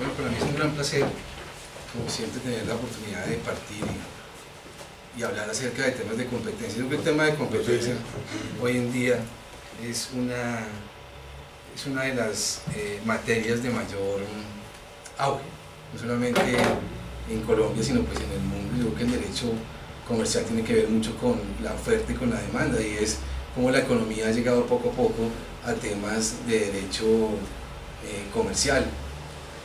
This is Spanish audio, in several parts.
Bueno, para mí es un gran placer, como siempre, tener la oportunidad de partir y hablar acerca de temas de competencia. Yo creo que el tema de competencia hoy en día es una de las materias de mayor auge, no solamente en Colombia, sino pues en el mundo. Yo creo que el derecho comercial tiene que ver mucho con la oferta y con la demanda, y es cómo la economía ha llegado poco a poco a temas de derecho comercial.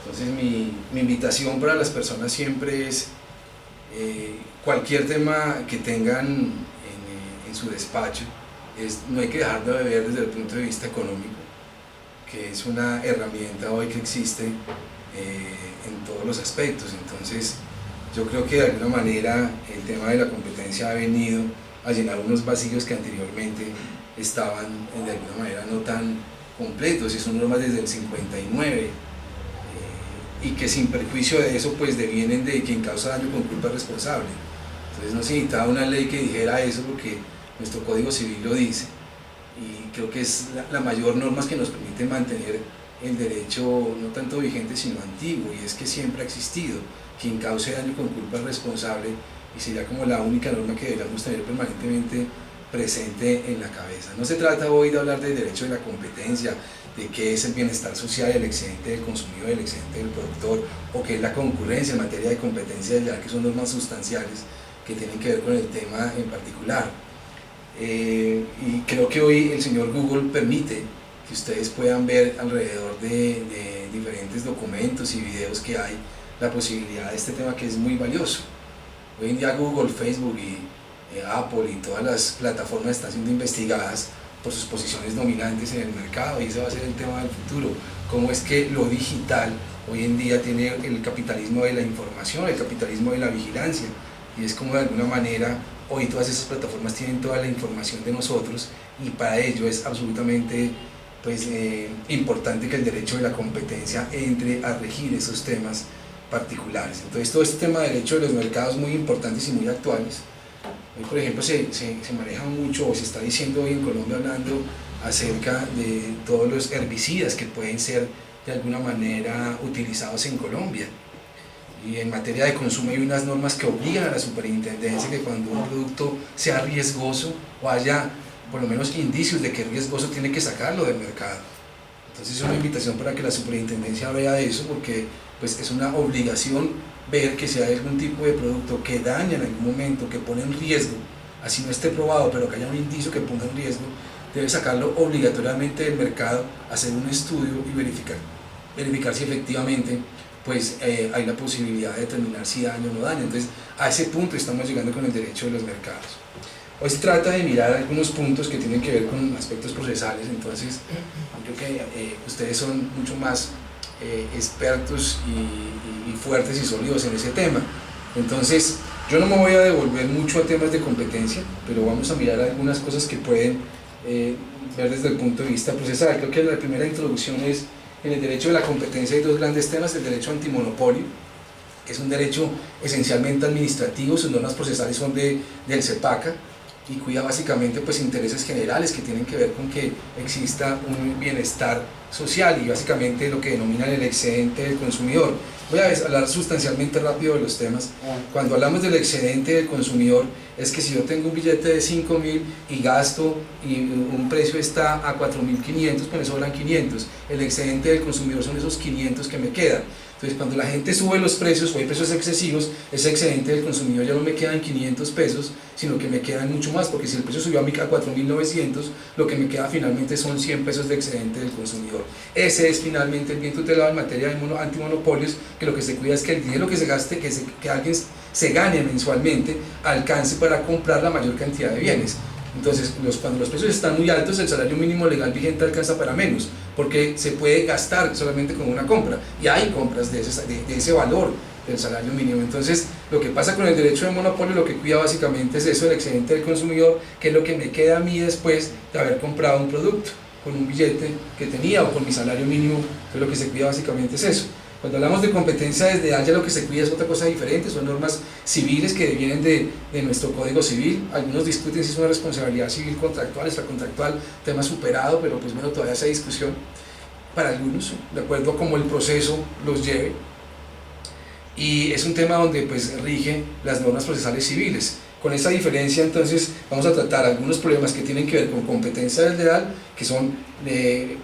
Entonces mi invitación para las personas siempre es cualquier tema que tengan en su despacho, no hay que dejar de ver desde el punto de vista económico, que es una herramienta hoy que existe en todos los aspectos. Entonces yo creo que de alguna manera el tema de la competencia ha venido a llenar unos vacíos que anteriormente estaban de alguna manera no tan completos, y son normas desde el 59, y que sin perjuicio de eso pues devienen de quien causa daño con culpa responsable. Entonces no se necesitaba una ley que dijera eso, porque nuestro Código Civil lo dice, y creo que es la mayor norma que nos permite mantener el derecho no tanto vigente sino antiguo, y es que siempre ha existido quien cause daño con culpa responsable, y sería como la única norma que deberíamos tener permanentemente presente en la cabeza. No se trata hoy de hablar del derecho de la competencia, de qué es el bienestar social, el excedente del consumidor, el excedente del productor, o qué es la concurrencia en materia de competencia, ya que son normas sustanciales que tienen que ver con el tema en particular. Y creo que hoy el señor Google permite que ustedes puedan ver alrededor de diferentes documentos y videos que hay la posibilidad de este tema, que es muy valioso. Hoy en día Google, Facebook y Apple y todas las plataformas están siendo investigadas por sus posiciones dominantes en el mercado, y ese va a ser el tema del futuro. Cómo es que lo digital hoy en día tiene el capitalismo de la información, el capitalismo de la vigilancia, y es como de alguna manera hoy todas esas plataformas tienen toda la información de nosotros, y para ello es absolutamente importante que el derecho de la competencia entre a regir esos temas particulares. Entonces todo este tema de derecho de los mercados muy importantes y muy actuales. Hoy, por ejemplo, se maneja mucho, o se está diciendo hoy en Colombia, hablando acerca de todos los herbicidas que pueden ser de alguna manera utilizados en Colombia. Y en materia de consumo hay unas normas que obligan a la superintendencia que cuando un producto sea riesgoso o haya por lo menos indicios de que es riesgoso, tiene que sacarlo del mercado. Entonces es una invitación para que la superintendencia vea eso, porque pues es una obligación ver que si hay algún tipo de producto que daña en algún momento, que pone en riesgo, así no esté probado, pero que haya un indicio que ponga en riesgo, debe sacarlo obligatoriamente del mercado, hacer un estudio y verificar si efectivamente pues hay la posibilidad de determinar si daña o no daña. Entonces a ese punto estamos llegando con el derecho de los mercados. Hoy se trata de mirar algunos puntos que tienen que ver con aspectos procesales. Entonces yo creo que ustedes son mucho más expertos y fuertes y sólidos en ese tema. Entonces yo no me voy a devolver mucho a temas de competencia, pero vamos a mirar algunas cosas que pueden ver desde el punto de vista procesal. Creo que la primera introducción es: en el derecho de la competencia hay dos grandes temas. El derecho antimonopolio, que es un derecho esencialmente administrativo, sus normas procesales son del CEPACA, y cuida básicamente pues intereses generales que tienen que ver con que exista un bienestar social, y básicamente lo que denominan el excedente del consumidor. Voy a hablar sustancialmente rápido de los temas. Cuando hablamos del excedente del consumidor, es que si yo tengo un billete de 5.000 y gasto y un precio está a 4.500, pues me sobran 500. El excedente del consumidor son esos 500 que me quedan. Entonces cuando la gente sube los precios o hay precios excesivos, ese excedente del consumidor ya no me quedan 500 pesos, sino que me quedan mucho más, porque si el precio subió a 4.900, lo que me queda finalmente son 100 pesos de excedente del consumidor. Ese es finalmente el bien tutelado en materia de antimonopolios, que lo que se cuida es que el dinero que se gaste, que alguien se gane mensualmente, alcance para comprar la mayor cantidad de bienes. Entonces, cuando los precios están muy altos, el salario mínimo legal vigente alcanza para menos, porque se puede gastar solamente con una compra, y hay compras de ese valor del salario mínimo. Entonces, lo que pasa con el derecho de monopolio, lo que cuida básicamente es eso, el excedente del consumidor, que es lo que me queda a mí después de haber comprado un producto con un billete que tenía o con mi salario mínimo. Entonces, lo que se cuida básicamente es eso. Cuando hablamos de competencia desleal, ya lo que se cuida es otra cosa diferente, son normas civiles que vienen de nuestro Código Civil. Algunos discuten si es una responsabilidad civil contractual, extracontractual, tema superado, pero pues bueno, todavía esa discusión. para algunos, de acuerdo a cómo el proceso los lleve, y es un tema donde pues rige las normas procesales civiles. Con esa diferencia, entonces, vamos a tratar algunos problemas que tienen que ver con competencia desleal, que son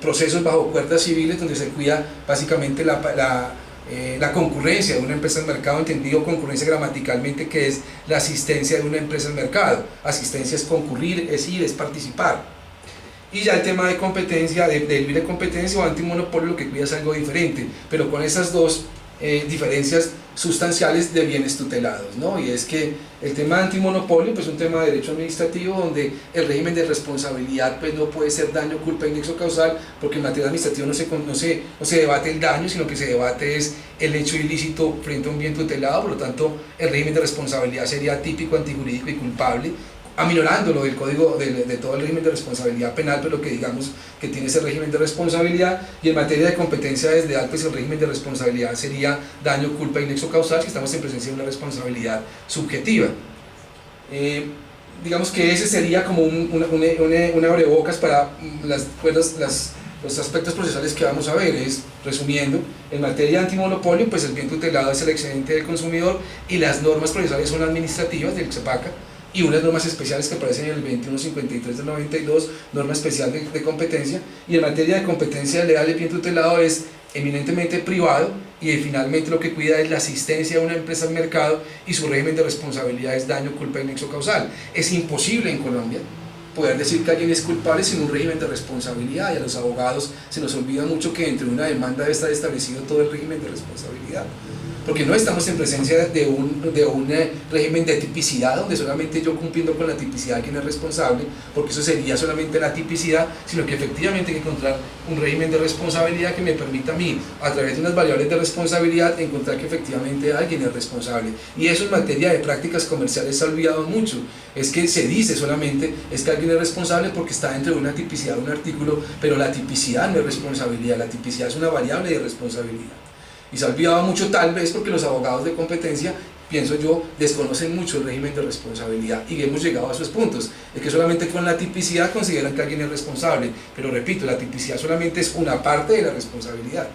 procesos bajo cuerdas civiles, donde se cuida básicamente la concurrencia de una empresa en mercado, entendido concurrencia gramaticalmente, que es la asistencia de una empresa en mercado. Asistencia es concurrir, es ir, es participar. Y ya el tema de competencia, de libre competencia o antimonopolio, lo que cuida es algo diferente, pero con esas dos diferencias sustanciales de bienes tutelados, ¿no? Y es que el tema de antimonopolio pues es un tema de derecho administrativo donde el régimen de responsabilidad pues no puede ser daño, culpa y nexo causal, porque en materia administrativa no se debate el daño, sino que se debate es el hecho ilícito frente a un bien tutelado. Por lo tanto el régimen de responsabilidad sería típico, antijurídico y culpable, aminorándolo del código de todo el régimen de responsabilidad penal, pero que digamos que tiene ese régimen de responsabilidad. Y en materia de competencia desleal pues el régimen de responsabilidad sería daño, culpa y nexo causal, si estamos en presencia de una responsabilidad subjetiva. Digamos que ese sería como un abrebocas para los aspectos procesales que vamos a ver. Es, resumiendo, en materia de antimonopolio pues el bien tutelado es el excedente del consumidor y las normas procesales son administrativas del CEPACA, y unas normas especiales que aparecen en el 2153 del 92, norma especial de competencia. Y en materia de competencia leal, el bien tutelado es eminentemente privado y finalmente lo que cuida es la asistencia de una empresa al mercado, y su régimen de responsabilidad es daño, culpa y nexo causal. Es imposible en Colombia poder decir que alguien es culpable sin un régimen de responsabilidad, y a los abogados se nos olvida mucho que dentro de una demanda debe estar establecido todo el régimen de responsabilidad, porque no estamos en presencia de un régimen de tipicidad donde solamente yo cumpliendo con la tipicidad de quien es responsable, porque eso sería solamente la tipicidad, sino que efectivamente hay que encontrar un régimen de responsabilidad que me permita a mí, a través de unas variables de responsabilidad, encontrar que efectivamente alguien es responsable. Y eso en materia de prácticas comerciales se ha olvidado mucho. Es que se dice solamente es que alguien es responsable porque está dentro de una tipicidad de un artículo, pero la tipicidad no es responsabilidad, la tipicidad es una variable de responsabilidad. Y se ha olvidado mucho, tal vez porque los abogados de competencia, pienso yo, desconocen mucho el régimen de responsabilidad, y hemos llegado a esos puntos, es que solamente con la tipicidad consideran que alguien es responsable, pero repito, la tipicidad solamente es una parte de la responsabilidad.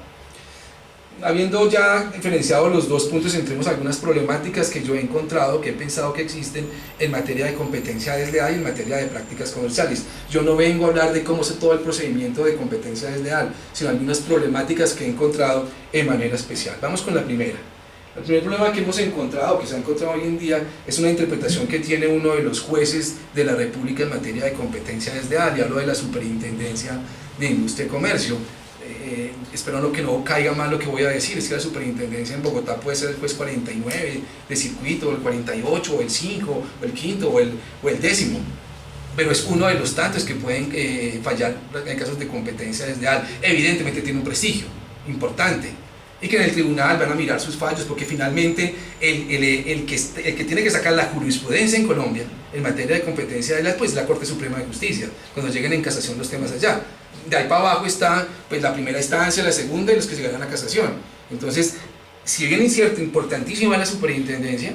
Habiendo ya diferenciado los dos puntos, entremos a algunas problemáticas que yo he encontrado, que he pensado que existen en materia de competencia desleal y en materia de prácticas comerciales. Yo no vengo a hablar de cómo es todo el procedimiento de competencia desleal, sino algunas problemáticas que he encontrado en manera especial. Vamos con la primera. El primer problema que hemos encontrado, que se ha encontrado hoy en día, es una interpretación que tiene uno de los jueces de la República en materia de competencia desleal, y hablo de la Superintendencia de Industria y Comercio. Espero que no caiga mal lo que voy a decir, es que la superintendencia en Bogotá puede ser el juez 49 de circuito, o el 48, o el 5, o el quinto, o el 10º, pero es uno de los tantos que pueden fallar en casos de competencia desleal. Evidentemente tiene un prestigio importante, y que en el tribunal van a mirar sus fallos, porque finalmente el que tiene que sacar la jurisprudencia en Colombia en materia de competencia desleal pues es la Corte Suprema de Justicia, cuando lleguen en casación los temas allá. De ahí para abajo está pues la primera instancia, la segunda y los que llegan a casación. Entonces, si bien es cierto, importantísima la superintendencia,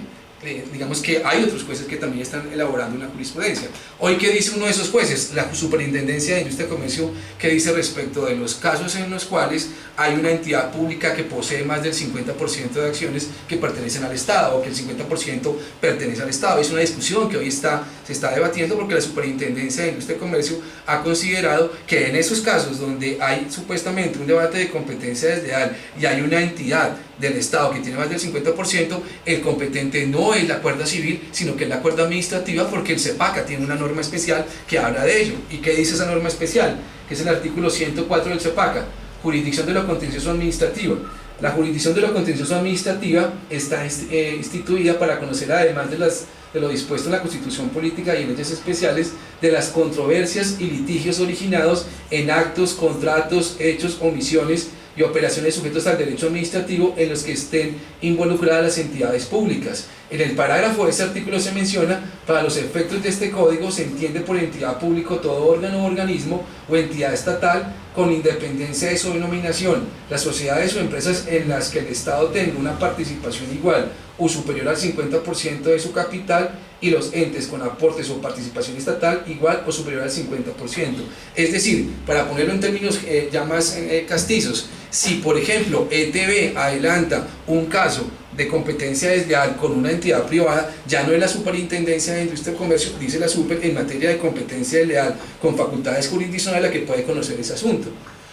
digamos que hay otros jueces que también están elaborando una jurisprudencia. Hoy, ¿qué dice uno de esos jueces? La Superintendencia de Industria y Comercio, ¿qué dice respecto de los casos en los cuales hay una entidad pública que posee más del 50% de acciones que pertenecen al Estado, o que el 50% pertenece al Estado? Es una discusión que hoy se está debatiendo, porque la Superintendencia de Industria y Comercio ha considerado que en esos casos donde hay supuestamente un debate de competencia desleal y hay una entidad del Estado que tiene más del 50%, el competente no es la cuerda civil, sino que es la cuerda administrativa, porque el CEPACA tiene una norma especial que habla de ello. ¿Y qué dice esa norma especial? Que es el artículo 104 del CEPACA, jurisdicción de lo contencioso administrativo. La jurisdicción de lo contencioso administrativa está instituida para conocer, además de lo dispuesto en la Constitución Política y en leyes especiales, de las controversias y litigios originados en actos, contratos, hechos, omisiones y operaciones sujetos al derecho administrativo en los que estén involucradas las entidades públicas. En el parágrafo de este artículo se menciona: para los efectos de este código se entiende por entidad pública todo órgano o organismo o entidad estatal con independencia de su denominación, las sociedades o empresas en las que el Estado tenga una participación igual o superior al 50% de su capital, y los entes con aportes o participación estatal igual o superior al 50%. Es decir, para ponerlo en términos ya más castizos, si por ejemplo ETB adelanta un caso de competencia desleal con una entidad privada, ya no es la Superintendencia de Industria y Comercio, dice la Super, en materia de competencia desleal con facultades jurisdiccionales, la que puede conocer ese asunto.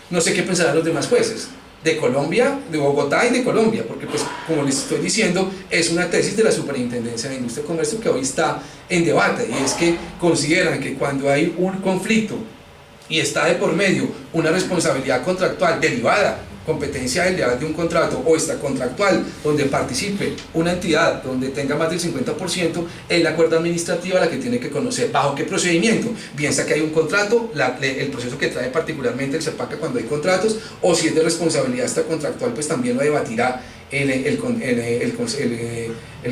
No sé qué pensarán los demás jueces de Colombia, de Bogotá y de Colombia, porque pues como les estoy diciendo, es una tesis de la Superintendencia de Industria y Comercio que hoy está en debate, y es que consideran que cuando hay un conflicto y está de por medio una responsabilidad contractual derivada, competencia desleal de un contrato o extracontractual donde participe una entidad donde tenga más del 50%, es la cuerda administrativa la que tiene que conocer bajo qué procedimiento, bien sea que hay un contrato, el proceso que trae particularmente el CEPACA cuando hay contratos, o si es de responsabilidad extracontractual, pues también lo debatirá el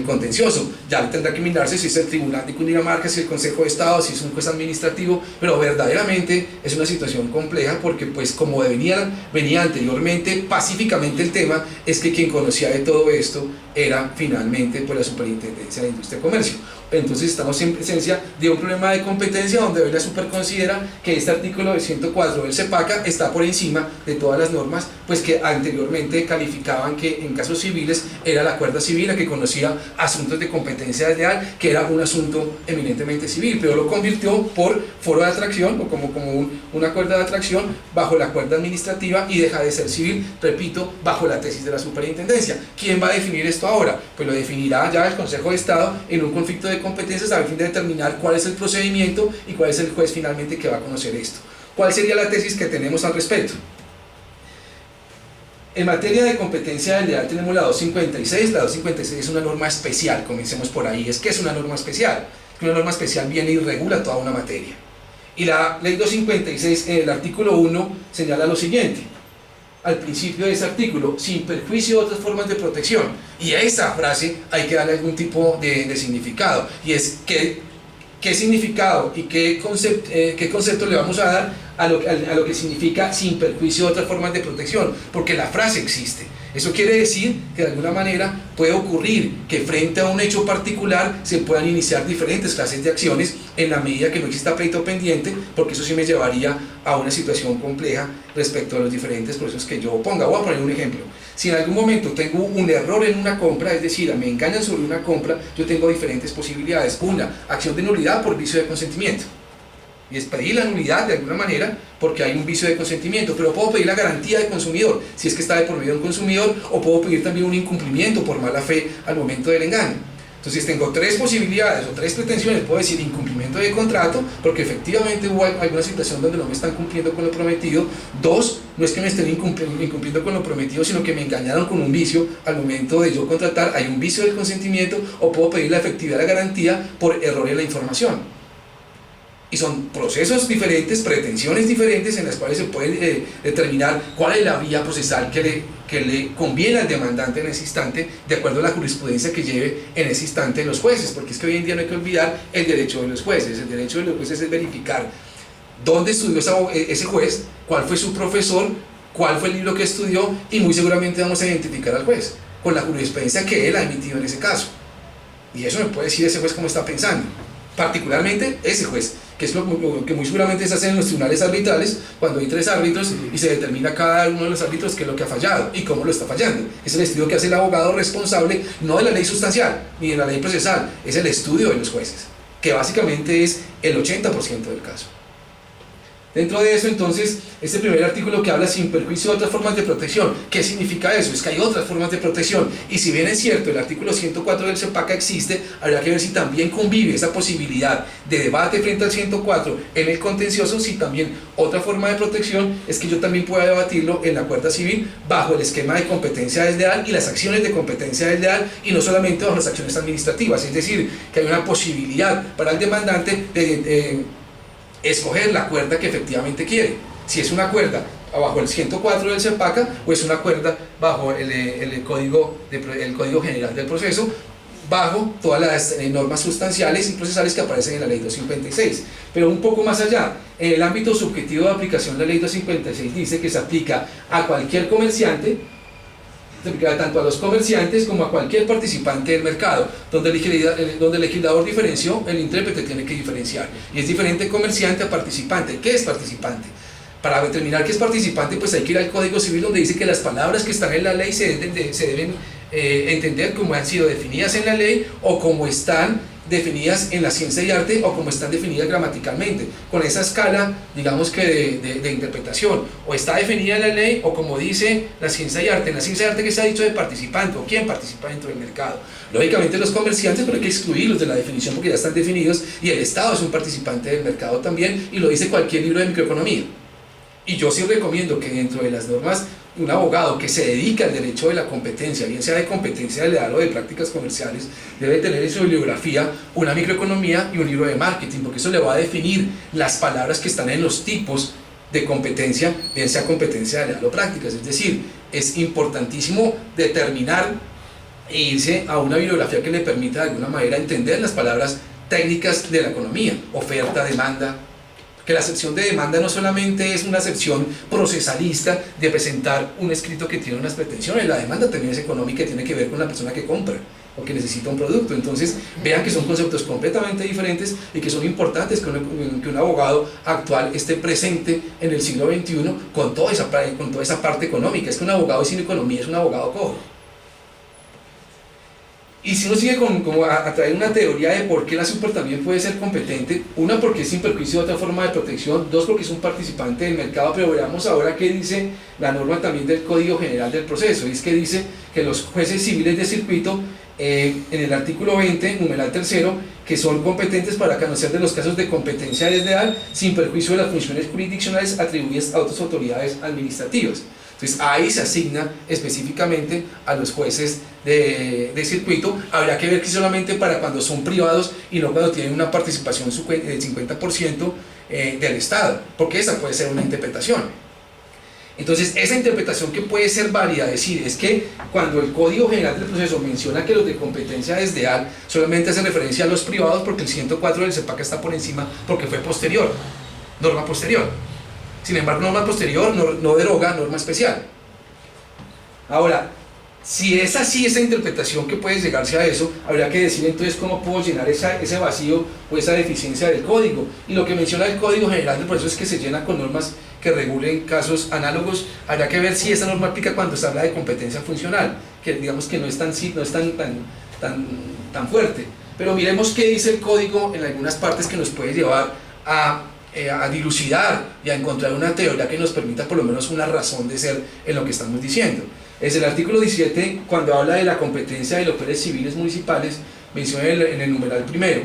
contencioso. Ya tendrá que mirarse si es el Tribunal de Cundinamarca, si es el Consejo de Estado, si es un juez administrativo, pero verdaderamente es una situación compleja porque pues como venía anteriormente pacíficamente el tema, es que quien conocía de todo esto era finalmente pues la Superintendencia de Industria y Comercio. Entonces estamos en presencia de un problema de competencia donde hoy la Super considera que este artículo de 104 del CEPACA está por encima de todas las normas, pues que anteriormente calificaban que en casos civiles era la cuerda civil la que conocía asuntos de competencia desleal, que era un asunto eminentemente civil, pero lo convirtió por foro de atracción o como una cuerda de atracción bajo la cuerda administrativa y deja de ser civil, repito, bajo la tesis de la Superintendencia. ¿Quién va a definir esto ahora? Pues lo definirá ya el Consejo de Estado en un conflicto de competencias a fin de determinar cuál es el procedimiento y cuál es el juez finalmente que va a conocer esto. ¿Cuál sería la tesis que tenemos al respecto? En materia de competencia desleal tenemos la 256. La 256 es una norma especial, comencemos por ahí. ¿Qué es una norma especial? Una norma especial viene y regula toda una materia. Y la ley 256, en el artículo 1, señala lo siguiente: al principio de ese artículo, sin perjuicio de otras formas de protección. Y a esa frase hay que darle algún tipo de significado, y es qué significado y qué concepto le vamos a dar a lo que significa sin perjuicio de otras formas de protección, porque la frase existe. Eso quiere decir que de alguna manera puede ocurrir que frente a un hecho particular se puedan iniciar diferentes clases de acciones en la medida que no exista pleito pendiente, porque eso sí me llevaría a una situación compleja respecto a los diferentes procesos que yo ponga. Voy a poner un ejemplo. Si en algún momento tengo un error en una compra, es decir, me engañan sobre una compra, yo tengo diferentes posibilidades. Una, acción de nulidad por vicio de consentimiento. Y es pedir la nulidad de alguna manera porque hay un vicio de consentimiento, pero puedo pedir la garantía del consumidor si es que está de por medio de un consumidor, o puedo pedir también un incumplimiento por mala fe al momento del engaño. Entonces tengo tres posibilidades o tres pretensiones. Puedo decir incumplimiento de contrato porque efectivamente hubo alguna situación donde no me están cumpliendo con lo prometido. Dos, no es que me estén incumpliendo con lo prometido, sino que me engañaron con un vicio al momento de yo contratar, hay un vicio del consentimiento. O puedo pedir la efectividad de la garantía por error en la información. Y son procesos diferentes, pretensiones diferentes, en las cuales se puede determinar cuál es la vía procesal que le conviene al demandante en ese instante, de acuerdo a la jurisprudencia que lleve en ese instante los jueces, porque es que hoy en día no hay que olvidar el derecho de los jueces. El derecho de los jueces es verificar dónde estudió ese juez, cuál fue su profesor, cuál fue el libro que estudió, y muy seguramente vamos a identificar al juez con la jurisprudencia que él ha emitido en ese caso. Y eso me puede decir ese juez cómo está pensando, particularmente ese juez, que es lo que muy seguramente se hace en los tribunales arbitrales cuando hay tres árbitros y se determina cada uno de los árbitros qué es lo que ha fallado y cómo lo está fallando. Es el estudio que hace el abogado responsable, no de la ley sustancial ni de la ley procesal, es el estudio de los jueces, que básicamente es el 80% del caso. Dentro de eso, entonces, este primer artículo que habla sin perjuicio de otras formas de protección. ¿Qué significa eso? Es que hay otras formas de protección, y si bien es cierto, el artículo 104 del CEPACA existe, habrá que ver si también convive esa posibilidad de debate frente al 104 en el contencioso, si también otra forma de protección es que yo también pueda debatirlo en la cuerda civil bajo el esquema de competencia desleal y las acciones de competencia desleal, y no solamente bajo las acciones administrativas. Es decir, que hay una posibilidad para el demandante de escoger la cuerda que efectivamente quiere, si es una cuerda bajo el 104 del CEPACA o es una cuerda bajo el Código General del Proceso, bajo todas las normas sustanciales y procesales que aparecen en la Ley 256. Pero un poco más allá, en el ámbito subjetivo de aplicación de la Ley 256 dice que se aplica a cualquier comerciante, se aplica tanto a los comerciantes como a cualquier participante del mercado. Donde el legislador diferenció, el intérprete tiene que diferenciar. Y es diferente comerciante a participante. ¿Qué es participante? Para determinar qué es participante, pues hay que ir al Código Civil, donde dice que las palabras que están en la ley se deben entender como han sido definidas en la ley, o como están definidas en la ciencia y arte, o como están definidas gramaticalmente, con esa escala, digamos que de interpretación. O está definida en la ley, o como dice la ciencia y arte. En la ciencia y arte, ¿qué se ha dicho de participante? ¿O quién participa dentro del mercado? Lógicamente los comerciantes, pero hay que excluirlos de la definición porque ya están definidos, y el Estado es un participante del mercado también, y lo dice cualquier libro de microeconomía. Y yo sí recomiendo que dentro de las normas, un abogado que se dedica al derecho de la competencia, bien sea de competencia leal o de prácticas comerciales, debe tener en su bibliografía una microeconomía y un libro de marketing, porque eso le va a definir las palabras que están en los tipos de competencia, bien sea competencia leal o prácticas. Es decir, es importantísimo determinar e irse a una bibliografía que le permita de alguna manera entender las palabras técnicas de la economía: oferta, demanda. Que la acepción de demanda no solamente es una acepción procesalista de presentar un escrito que tiene unas pretensiones. La demanda también es económica y tiene que ver con la persona que compra o que necesita un producto. Entonces vean que son conceptos completamente diferentes y que son importantes que un abogado actual esté presente en el siglo XXI con toda esa parte económica. Es que un abogado sin economía es un abogado cojo. Y si uno sigue como a traer una teoría de por qué la super también puede ser competente: una, porque es sin perjuicio de otra forma de protección; dos, porque es un participante del mercado. Pero veamos ahora qué dice la norma también del Código General del Proceso. Y es que dice que los jueces civiles de circuito, en el artículo 20, numeral tercero, que son competentes para conocer de los casos de competencia desleal sin perjuicio de las funciones jurisdiccionales atribuidas a otras autoridades administrativas. Entonces ahí se asigna específicamente a los jueces de circuito. Habrá que ver que solamente para cuando son privados y no cuando tienen una participación del 50% del Estado, porque esa puede ser una interpretación. Entonces esa interpretación, que puede ser válida, decir, es que cuando el Código General del Proceso menciona que los de competencia desleal solamente hacen referencia a los privados, porque el 104 del CEPAC está por encima, porque fue posterior, norma posterior. Sin embargo, norma posterior no deroga norma especial. Ahora, si es así esa interpretación, que puede llegarse a eso, habría que decir entonces cómo puedo llenar ese vacío o esa deficiencia del código. Y lo que menciona el Código General del Proceso es que se llena con normas que regulen casos análogos. Habrá que ver si esa norma aplica cuando se habla de competencia funcional, que digamos que no es tan fuerte. Pero miremos qué dice el código en algunas partes, que nos puede llevar a dilucidar y a encontrar una teoría que nos permita por lo menos una razón de ser en lo que estamos diciendo. Es el artículo 17, cuando habla de la competencia de los poderes civiles municipales, menciona en el numeral primero,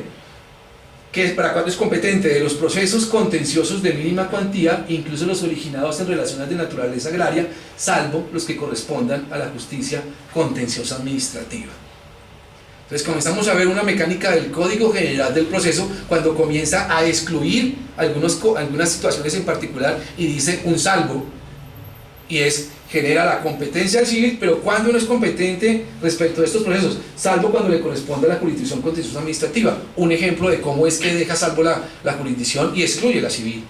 que para cuando es competente: de los procesos contenciosos de mínima cuantía, incluso los originados en relaciones de naturaleza agraria, salvo los que correspondan a la justicia contenciosa administrativa. Entonces comenzamos a ver una mecánica del Código General del Proceso cuando comienza a excluir algunas situaciones en particular y dice un salvo, y genera la competencia civil, pero cuando uno es competente respecto a estos procesos, salvo cuando le corresponde a la jurisdicción contenciosa administrativa. Un ejemplo de cómo es que deja salvo la jurisdicción y excluye la civil.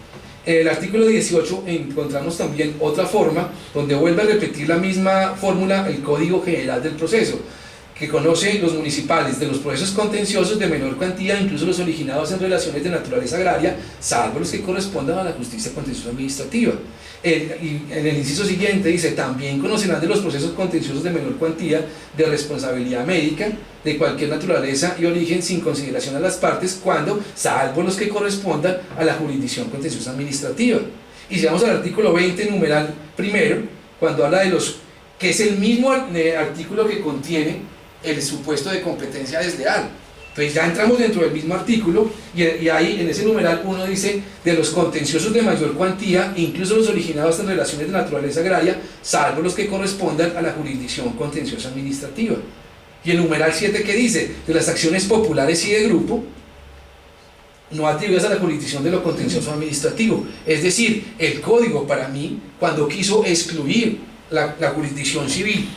En el artículo 18 encontramos también otra forma, donde vuelve a repetir la misma fórmula el Código General del Proceso, que conoce los municipales de los procesos contenciosos de menor cuantía, incluso los originados en relaciones de naturaleza agraria, salvo los que correspondan a la justicia contenciosa administrativa. Y en el inciso siguiente dice: también conocerán de los procesos contenciosos de menor cuantía de responsabilidad médica de cualquier naturaleza y origen, sin consideración a las partes, cuando, salvo los que correspondan a la jurisdicción contenciosa administrativa. Y si vamos al artículo 20, numeral primero, cuando habla de los, que es el mismo artículo que contiene el supuesto de competencia desleal. Entonces ya entramos dentro del mismo artículo, y ahí en ese numeral 1 dice: de los contenciosos de mayor cuantía, incluso los originados en relaciones de naturaleza agraria, salvo los que correspondan a la jurisdicción contenciosa administrativa. Y el numeral 7, que dice: de las acciones populares y de grupo, no atribuidas a la jurisdicción de lo contencioso administrativo. Es decir, el código, para mí, cuando quiso excluir la jurisdicción civil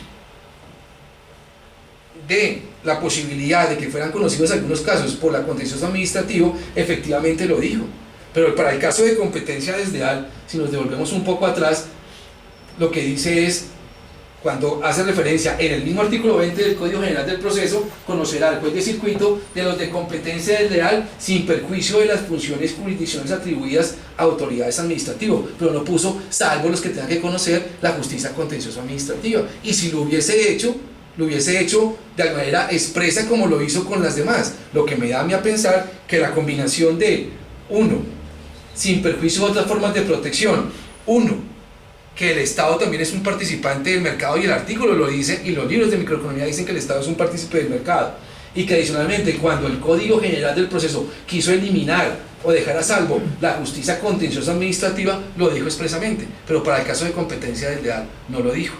de la posibilidad de que fueran conocidos algunos casos por la contencioso administrativo, efectivamente lo dijo. Pero para el caso de competencia desleal, si nos devolvemos un poco atrás, lo que dice es, cuando hace referencia en el mismo artículo 20 del Código General del Proceso, conocerá el juez de circuito de los de competencia desleal sin perjuicio de las funciones y jurisdicciones atribuidas a autoridades administrativas, pero no puso salvo los que tengan que conocer la justicia contencioso administrativa. Y si lo hubiese hecho de manera expresa como lo hizo con las demás, lo que me da a mí a pensar que la combinación de, uno, sin perjuicio de otras formas de protección, uno, que el Estado también es un participante del mercado, y el artículo lo dice, y los libros de microeconomía dicen que el Estado es un partícipe del mercado, y que adicionalmente cuando el Código General del Proceso quiso eliminar o dejar a salvo la justicia contenciosa administrativa, lo dijo expresamente, pero para el caso de competencia desleal no lo dijo.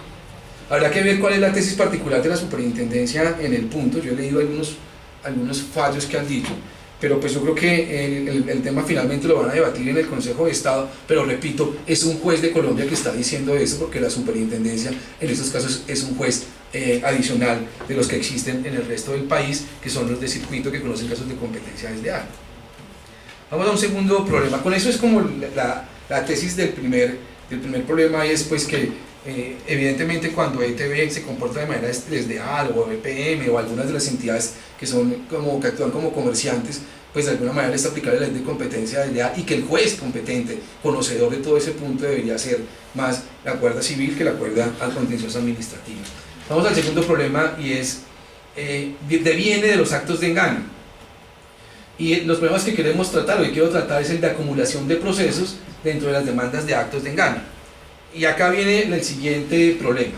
Habrá que ver cuál es la tesis particular de la superintendencia en el punto. Yo he leído algunos fallos que han dicho, pero pues yo creo que el tema finalmente lo van a debatir en el Consejo de Estado, pero repito, es un juez de Colombia que está diciendo eso, porque la superintendencia en estos casos es un juez adicional de los que existen en el resto del país, que son los de circuito que conocen casos de competencia desleal. Vamos a un segundo problema. Con eso es como la tesis del primer problema, es pues que evidentemente cuando ETB se comporta de manera desleal, o BPM o algunas de las entidades que actúan como comerciantes, pues de alguna manera está aplicable la ley de competencia desleal, y que el juez competente, conocedor de todo ese punto, debería ser más la cuerda civil que la cuerda al contencioso administrativo. Vamos al segundo problema, y es deviene de los actos de engaño. Y los problemas que queremos tratar, o que quiero tratar, es el de acumulación de procesos dentro de las demandas de actos de engaño. Y acá viene el siguiente problema.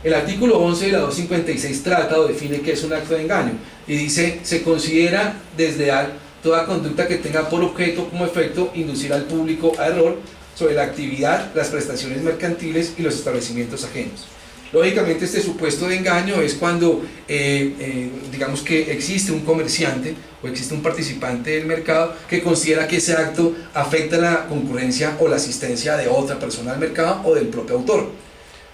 El artículo 11 de la 256 trata o define qué es un acto de engaño, y dice: se considera desleal toda conducta que tenga por objeto como efecto inducir al público a error sobre la actividad, las prestaciones mercantiles y los establecimientos ajenos. Lógicamente, este supuesto de engaño es cuando digamos que existe un comerciante o existe un participante del mercado que considera que ese acto afecta la concurrencia o la asistencia de otra persona al mercado o del propio autor.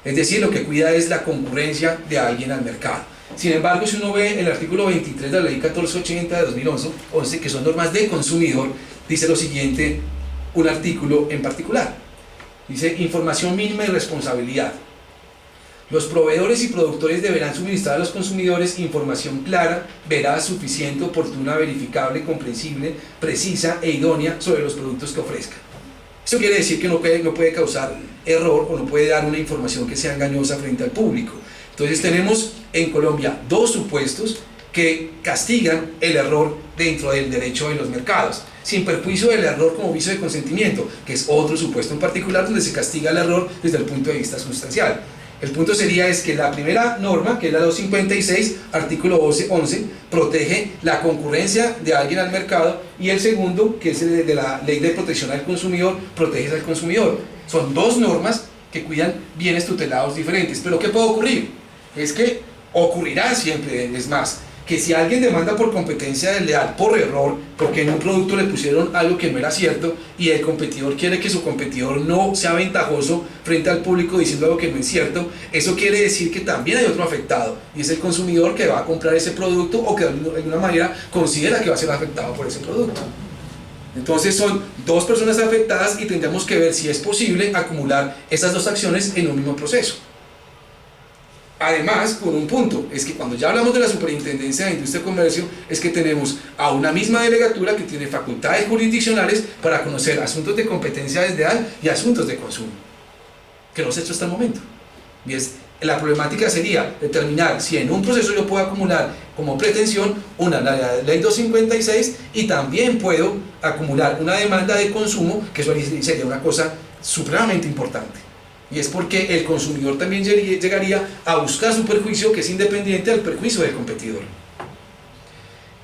Es decir, lo que cuida es la concurrencia de alguien al mercado. Sin embargo, si uno ve el artículo 23 de la ley 1480 de 2011, que son normas de consumidor, dice lo siguiente, un artículo en particular. Dice: información mínima y responsabilidad. Los proveedores y productores deberán suministrar a los consumidores información clara, veraz, suficiente, oportuna, verificable, comprensible, precisa e idónea sobre los productos que ofrezcan. Eso quiere decir que no puede causar error, o no puede dar una información que sea engañosa frente al público. Entonces tenemos en Colombia dos supuestos que castigan el error dentro del derecho de los mercados, sin perjuicio del error como vicio de consentimiento, que es otro supuesto en particular donde se castiga el error desde el punto de vista sustancial. El punto sería es que la primera norma, que es la 256, artículo 11, protege la concurrencia de alguien al mercado, y el segundo, que es el de la ley de protección al consumidor, protege al consumidor. Son dos normas que cuidan bienes tutelados diferentes. Pero ¿qué puede ocurrir? Es que ocurrirá siempre, es más, que si alguien demanda por competencia desleal por error, porque en un producto le pusieron algo que no era cierto, y el competidor quiere que su competidor no sea ventajoso frente al público diciendo algo que no es cierto, eso quiere decir que también hay otro afectado, y es el consumidor que va a comprar ese producto, o que de alguna manera considera que va a ser afectado por ese producto. Entonces son dos personas afectadas, y tendríamos que ver si es posible acumular esas dos acciones en un mismo proceso. Además, con un punto, es que cuando ya hablamos de la Superintendencia de Industria y Comercio, es que tenemos a una misma delegatura que tiene facultades jurisdiccionales para conocer asuntos de competencia desleal y asuntos de consumo, que no se ha hecho hasta el momento. Y la problemática sería determinar si en un proceso yo puedo acumular como pretensión la ley 256, y también puedo acumular una demanda de consumo, que eso sería una cosa supremamente importante. Y es porque el consumidor también llegaría a buscar su perjuicio, que es independiente del perjuicio del competidor.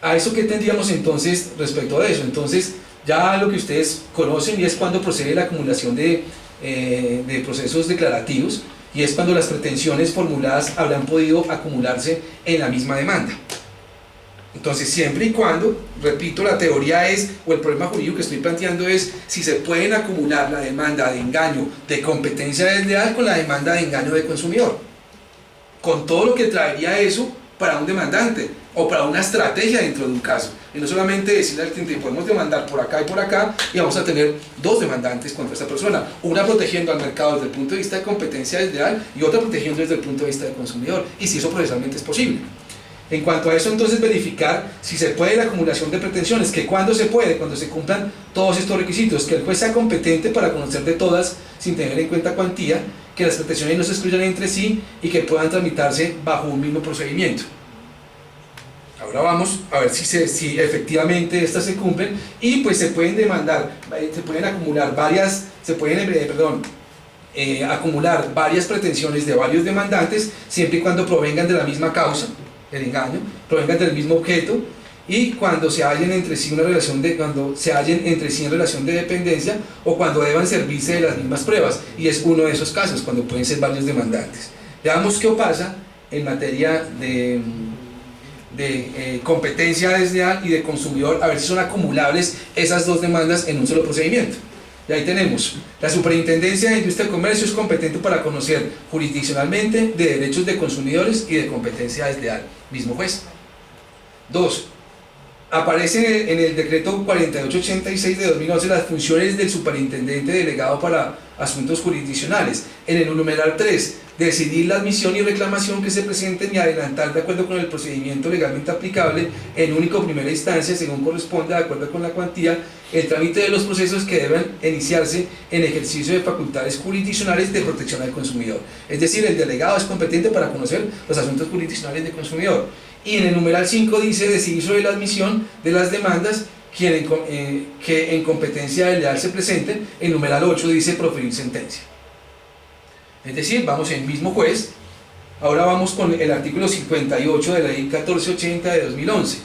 ¿A eso qué tendríamos entonces respecto a eso? Entonces, ya lo que ustedes conocen, y es cuando procede la acumulación de procesos declarativos, y es cuando las pretensiones formuladas habrán podido acumularse en la misma demanda. Entonces, siempre y cuando, repito, la teoría es, o el problema jurídico que estoy planteando es, si se pueden acumular la demanda de engaño de competencia desleal con la demanda de engaño de consumidor, con todo lo que traería eso para un demandante o para una estrategia dentro de un caso. Y no solamente decirle al cliente, podemos demandar por acá y vamos a tener dos demandantes contra esta persona, una protegiendo al mercado desde el punto de vista de competencia desleal y otra protegiendo desde el punto de vista del consumidor, y si eso procesalmente es posible. En cuanto a eso, entonces, verificar si se puede la acumulación de pretensiones, que cuando se puede, cuando se cumplan todos estos requisitos, que el juez sea competente para conocer de todas sin tener en cuenta cuantía, que las pretensiones no se excluyan entre sí y que puedan tramitarse bajo un mismo procedimiento. Ahora vamos a ver si efectivamente estas se cumplen, y pues se pueden demandar, se pueden acumular varias, acumular varias pretensiones de varios demandantes, siempre y cuando provengan de la misma causa, el engaño, provengan del mismo objeto, y cuando se hallen entre sí en relación de dependencia, o cuando deban servirse de las mismas pruebas, y es uno de esos casos cuando pueden ser varios demandantes. Veamos qué pasa en materia de competencia desleal y de consumidor, a ver si son acumulables esas dos demandas en un solo procedimiento. Y ahí tenemos, la Superintendencia de Industria y Comercio es competente para conocer jurisdiccionalmente de derechos de consumidores y de competencia desleal, mismo juez. 2. Aparece en el decreto 4886 de 2011 las funciones del superintendente delegado para asuntos jurisdiccionales. En el numeral 3, decidir la admisión y reclamación que se presenten y adelantar de acuerdo con el procedimiento legalmente aplicable en único primera instancia según corresponde de acuerdo con la cuantía el trámite de los procesos que deben iniciarse en ejercicio de facultades jurisdiccionales de protección al consumidor. Es decir, el delegado es competente para conocer los asuntos jurisdiccionales del consumidor. Y en el numeral 5 dice decidir sobre la admisión de las demandas que en competencia desleal se presenten. El numeral 8 dice proferir sentencia. Es decir, vamos en el mismo juez. Ahora vamos con el artículo 58 de la ley 1480 de 2011,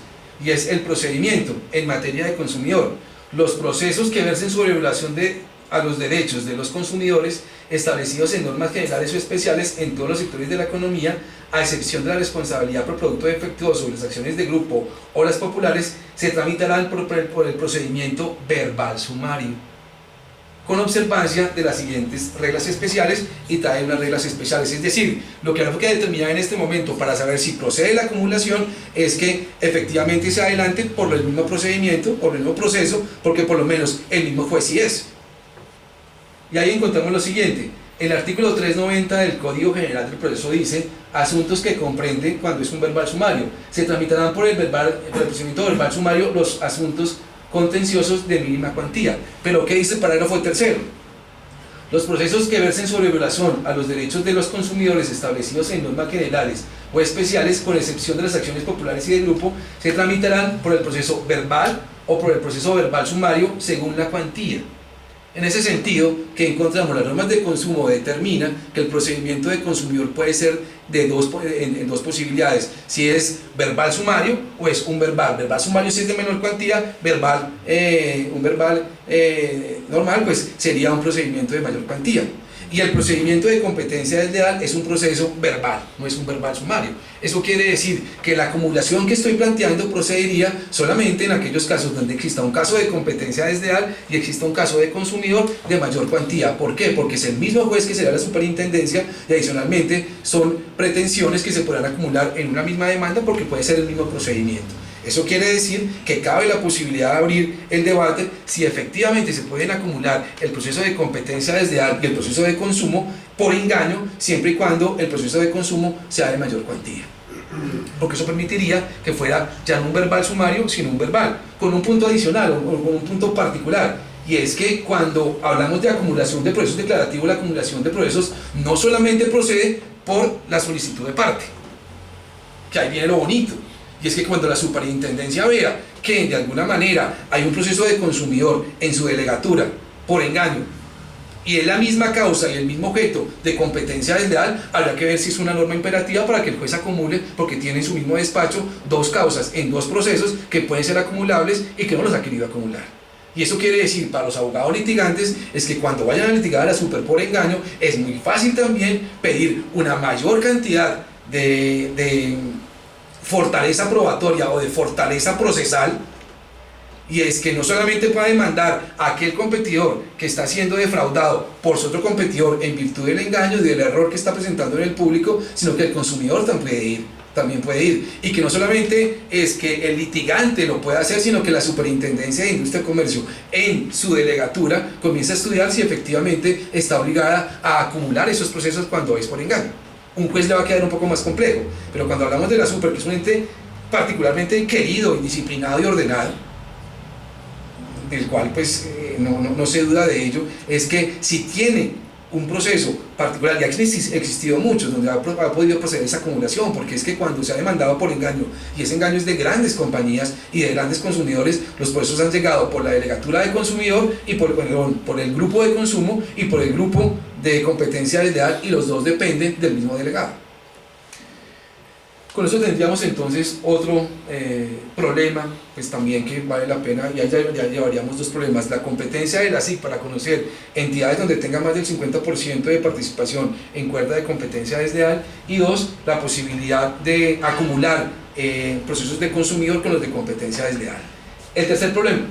y es el procedimiento en materia de consumidor. Los procesos que versen sobre violación a los derechos de los consumidores establecidos en normas generales o especiales en todos los sectores de la economía, a excepción de la responsabilidad por producto defectuoso, las acciones de grupo o las populares, se tramitarán por el procedimiento verbal sumario, con observancia de las siguientes reglas especiales, y trae unas reglas especiales. Es decir, lo que hay que determinar en este momento para saber si procede la acumulación es que efectivamente se adelante por el mismo procedimiento, por el mismo proceso, porque por lo menos el mismo juez sí es. Y ahí encontramos lo siguiente. El artículo 390 del Código General del Proceso dice: asuntos que comprende cuando es un verbal sumario. Se tramitarán por el procedimiento verbal sumario los asuntos contenciosos de mínima cuantía. Pero ¿qué dice el parágrafo tercero? Los procesos que versen sobre violación a los derechos de los consumidores establecidos en normas generales o especiales, con excepción de las acciones populares y de grupo, se tramitarán por el proceso verbal o por el proceso verbal sumario según la cuantía. En ese sentido, que encontramos las normas de consumo determinan que el procedimiento de consumidor puede ser en dos posibilidades: si es verbal sumario o es un verbal sumario si es de menor cuantía, un verbal normal pues sería un procedimiento de mayor cuantía. Y el procedimiento de competencia desleal es un proceso verbal, no es un verbal sumario. Eso quiere decir que la acumulación que estoy planteando procedería solamente en aquellos casos donde exista un caso de competencia desleal y exista un caso de consumidor de mayor cuantía. ¿Por qué? Porque es el mismo juez que será la superintendencia, y adicionalmente son pretensiones que se podrán acumular en una misma demanda porque puede ser el mismo procedimiento. Eso quiere decir que cabe la posibilidad de abrir el debate si efectivamente se pueden acumular el proceso de competencia desleal y el proceso de consumo por engaño, siempre y cuando el proceso de consumo sea de mayor cuantía. Porque eso permitiría que fuera ya no un verbal sumario, sino un verbal, con un punto adicional o con un punto particular. Y es que cuando hablamos de acumulación de procesos declarativos, la acumulación de procesos no solamente procede por la solicitud de parte, que ahí viene lo bonito. Y es que cuando la superintendencia vea que de alguna manera hay un proceso de consumidor en su delegatura por engaño y es la misma causa y el mismo objeto de competencia desleal, habrá que ver si es una norma imperativa para que el juez acumule, porque tiene en su mismo despacho dos causas en dos procesos que pueden ser acumulables y que no los ha querido acumular. Y eso quiere decir, para los abogados litigantes, es que cuando vayan a litigar a la super por engaño, es muy fácil también pedir una mayor cantidad de fortaleza probatoria o de fortaleza procesal, y es que no solamente puede demandar a aquel competidor que está siendo defraudado por su otro competidor en virtud del engaño y del error que está presentando en el público, sino que el consumidor también puede ir también puede ir, y que no solamente es que el litigante lo pueda hacer, sino que la Superintendencia de Industria y Comercio en su delegatura comienza a estudiar si efectivamente está obligada a acumular esos procesos cuando es por engaño. Un juez le va a quedar un poco más complejo, pero cuando hablamos de la Super, que es un ente particularmente querido, disciplinado y ordenado, del cual pues no se duda de ello, es que si tiene un proceso particular, ya ha existido muchos donde ha podido proceder esa acumulación, porque es que cuando se ha demandado por engaño, y ese engaño es de grandes compañías y de grandes consumidores, los procesos han llegado por la delegatura de consumidor y por el grupo de consumo y por el grupo de competencia desleal, y los dos dependen del mismo delegado. Con eso tendríamos entonces otro problema, pues también que vale la pena, ya llevaríamos dos problemas: la competencia de la SIC para conocer entidades donde tenga más del 50% de participación en cuerda de competencia desleal, y dos, la posibilidad de acumular procesos de consumidor con los de competencia desleal. El tercer problema,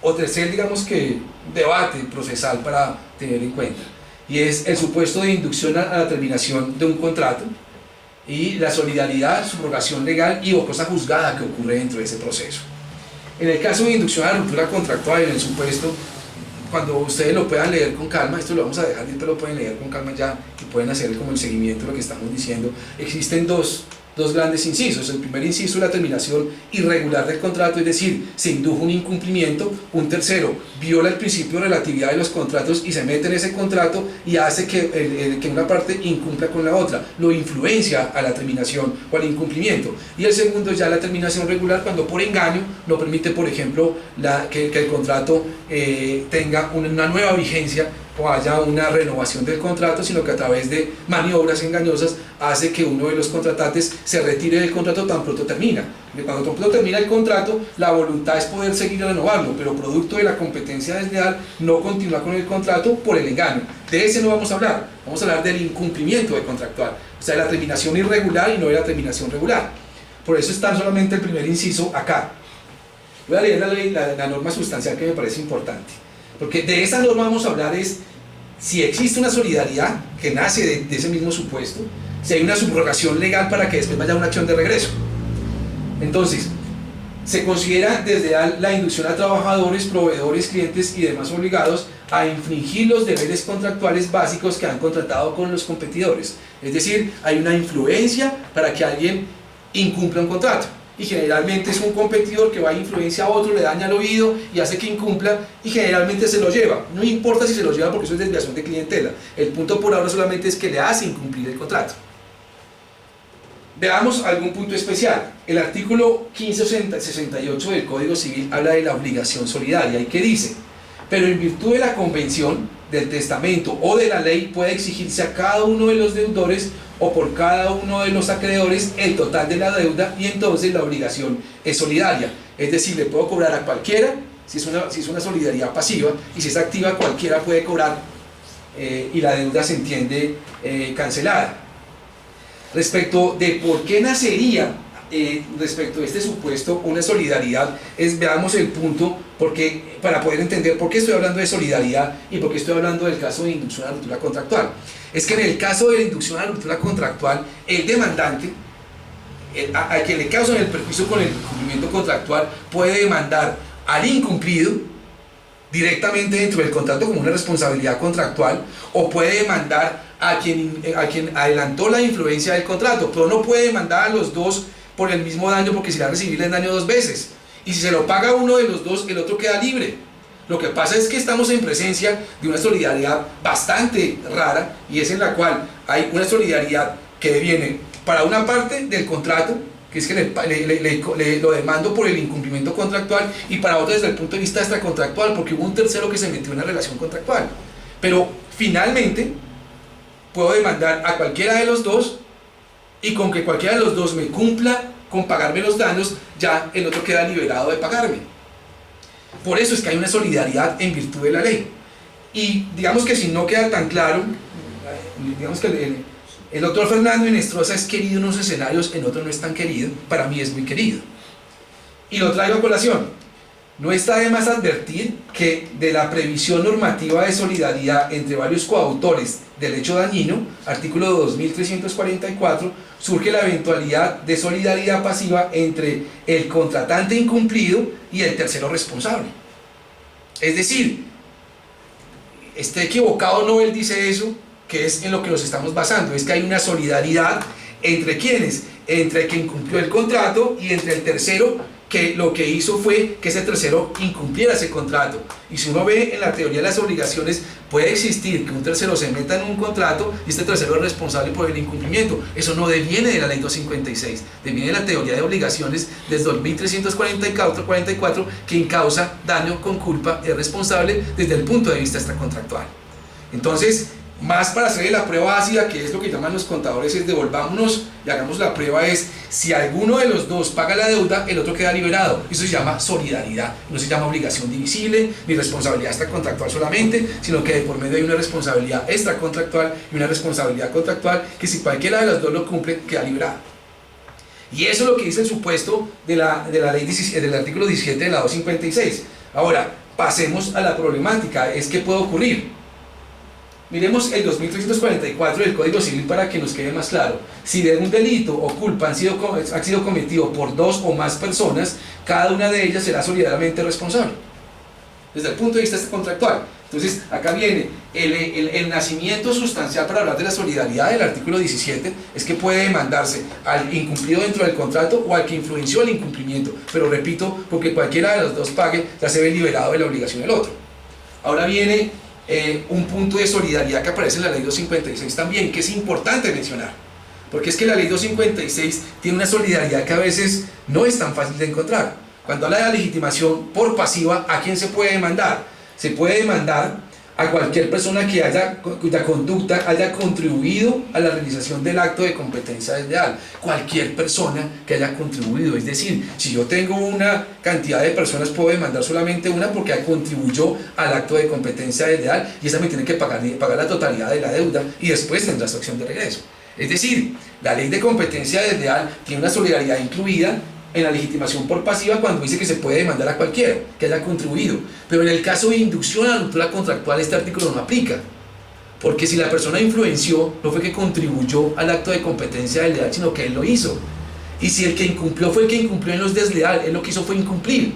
o tercer, digamos que, debate procesal para tener en cuenta, y es el supuesto de inducción a la terminación de un contrato, y la solidaridad, subrogación legal y o cosa juzgada que ocurre dentro de ese proceso. En el caso de inducción a la ruptura contractual, en el supuesto, cuando ustedes lo puedan leer con calma, esto lo vamos a dejar, pero lo pueden leer con calma ya y pueden hacer como el seguimiento de lo que estamos diciendo. Existen dos grandes incisos. El primer inciso es la terminación irregular del contrato, es decir, se indujo un incumplimiento. Un tercero viola el principio de relatividad de los contratos y se mete en ese contrato y hace que una parte incumpla con la otra, lo influencia a la terminación o al incumplimiento. Y el segundo ya la terminación regular, cuando por engaño no permite, por ejemplo, que el contrato tenga una nueva vigencia o haya una renovación del contrato, sino que a través de maniobras engañosas hace que uno de los contratantes se retire del contrato tan pronto termina. Porque cuando tan pronto termina el contrato, la voluntad es poder seguir renovarlo, pero producto de la competencia desleal no continúa con el contrato por el engaño. De ese no vamos a hablar, vamos a hablar del incumplimiento de contractual, o sea, de la terminación irregular y no de la terminación regular. Por eso está solamente el primer inciso acá. Voy a leer la norma sustancial, que me parece importante, porque de esa norma vamos a hablar es si existe una solidaridad que nace de ese mismo supuesto, si hay una subrogación legal para que después vaya una acción de regreso. Entonces, se considera desleal la inducción a trabajadores, proveedores, clientes y demás obligados a infringir los deberes contractuales básicos que han contratado con los competidores. Es decir, hay una influencia para que alguien incumpla un contrato. Y generalmente es un competidor que va a influencia a otro, le daña el oído y hace que incumpla, y generalmente se lo lleva. No importa si se lo lleva porque eso es desviación de clientela. El punto por ahora solamente es que le hace incumplir el contrato. Veamos algún punto especial. El artículo 1568 del Código Civil habla de la obligación solidaria y que dice: pero en virtud de la convención, del testamento o de la ley puede exigirse a cada uno de los deudores o por cada uno de los acreedores el total de la deuda, y entonces la obligación es solidaria. Es decir, le puedo cobrar a cualquiera si es una solidaridad pasiva, y si es activa cualquiera puede cobrar y la deuda se entiende cancelada. Respecto de por qué nacería respecto a este supuesto una solidaridad, veamos el punto para poder entender por qué estoy hablando de solidaridad y por qué estoy hablando del caso de inducción a la ruptura contractual. Es que en el caso de la inducción a la ruptura contractual, el demandante, a quien le causan el perjuicio con el incumplimiento contractual, puede demandar al incumplido directamente dentro del contrato como una responsabilidad contractual, o puede demandar a quien adelantó la influencia del contrato, pero no puede demandar a los dos por el mismo daño, porque se le va a recibir el daño dos veces, y si se lo paga uno de los dos, el otro queda libre. Lo que pasa es que estamos en presencia de una solidaridad bastante rara, y es en la cual hay una solidaridad que viene para una parte del contrato, que es que lo demando por el incumplimiento contractual, y para otra desde el punto de vista extracontractual, porque hubo un tercero que se metió en una relación contractual. Pero finalmente puedo demandar a cualquiera de los dos, y con que cualquiera de los dos me cumpla con pagarme los daños, ya el otro queda liberado de pagarme. Por eso es que hay una solidaridad en virtud de la ley. Y digamos que si no queda tan claro, digamos que el doctor Fernando Inestrosa es querido en unos escenarios, en otros no es tan querido. Para mí es muy querido. Y lo traigo a colación. No está de más advertir que de la previsión normativa de solidaridad entre varios coautores del hecho dañino, artículo 2344, surge la eventualidad de solidaridad pasiva entre el contratante incumplido y el tercero responsable. Es decir, esté equivocado o no, él dice eso, que es en lo que nos estamos basando, es que hay una solidaridad entre quienes, entre el que incumplió el contrato y entre el tercero, que lo que hizo fue que ese tercero incumpliera ese contrato. Y si uno ve en la teoría de las obligaciones, puede existir que un tercero se meta en un contrato y este tercero es responsable por el incumplimiento. Eso no deviene de la ley 256, deviene de la teoría de obligaciones desde 2344, que en causa daño con culpa es responsable desde el punto de vista extracontractual. Entonces, más para hacer la prueba ácida, que es lo que llaman los contadores, es devolvámonos y hagamos la prueba, es si alguno de los dos paga la deuda, el otro queda liberado. Eso se llama solidaridad, no se llama obligación divisible ni responsabilidad extracontractual solamente, sino que de por medio hay una responsabilidad extracontractual y una responsabilidad contractual que si cualquiera de las dos lo cumple, queda liberado. Y eso es lo que dice el supuesto de la ley 17, del artículo 17 de la 256. Ahora, pasemos a la problemática, es que puede ocurrir. Miremos el 2344 del Código Civil para que nos quede más claro. Si de un delito o culpa ha sido cometido por dos o más personas, cada una de ellas será solidariamente responsable, desde el punto de vista contractual. Entonces, acá viene el nacimiento sustancial para hablar de la solidaridad del artículo 17, es que puede demandarse al incumplido dentro del contrato o al que influenció el incumplimiento, pero repito, porque cualquiera de los dos pague, ya se ve liberado de la obligación del otro. Ahora viene un punto de solidaridad que aparece en la ley 256 también, que es importante mencionar, porque es que la ley 256 tiene una solidaridad que a veces no es tan fácil de encontrar. Cuando habla de la legitimación por pasiva, ¿a quién se puede demandar? Se puede demandar a cualquier persona cuya conducta haya contribuido a la realización del acto de competencia desleal. Cualquier persona que haya contribuido, es decir, si yo tengo una cantidad de personas, puedo demandar solamente una porque contribuyó al acto de competencia desleal y esa me tiene que pagar la totalidad de la deuda y después tendrá su acción de regreso. Es decir, la ley de competencia desleal tiene una solidaridad incluida en la legitimación por pasiva cuando dice que se puede demandar a cualquiera que haya contribuido, pero en el caso de inducción a la ruptura contractual este artículo no aplica, porque si la persona influenció, no fue que contribuyó al acto de competencia desleal, sino que él lo hizo, y si el que incumplió fue el que incumplió en los desleal, él lo que hizo fue incumplir.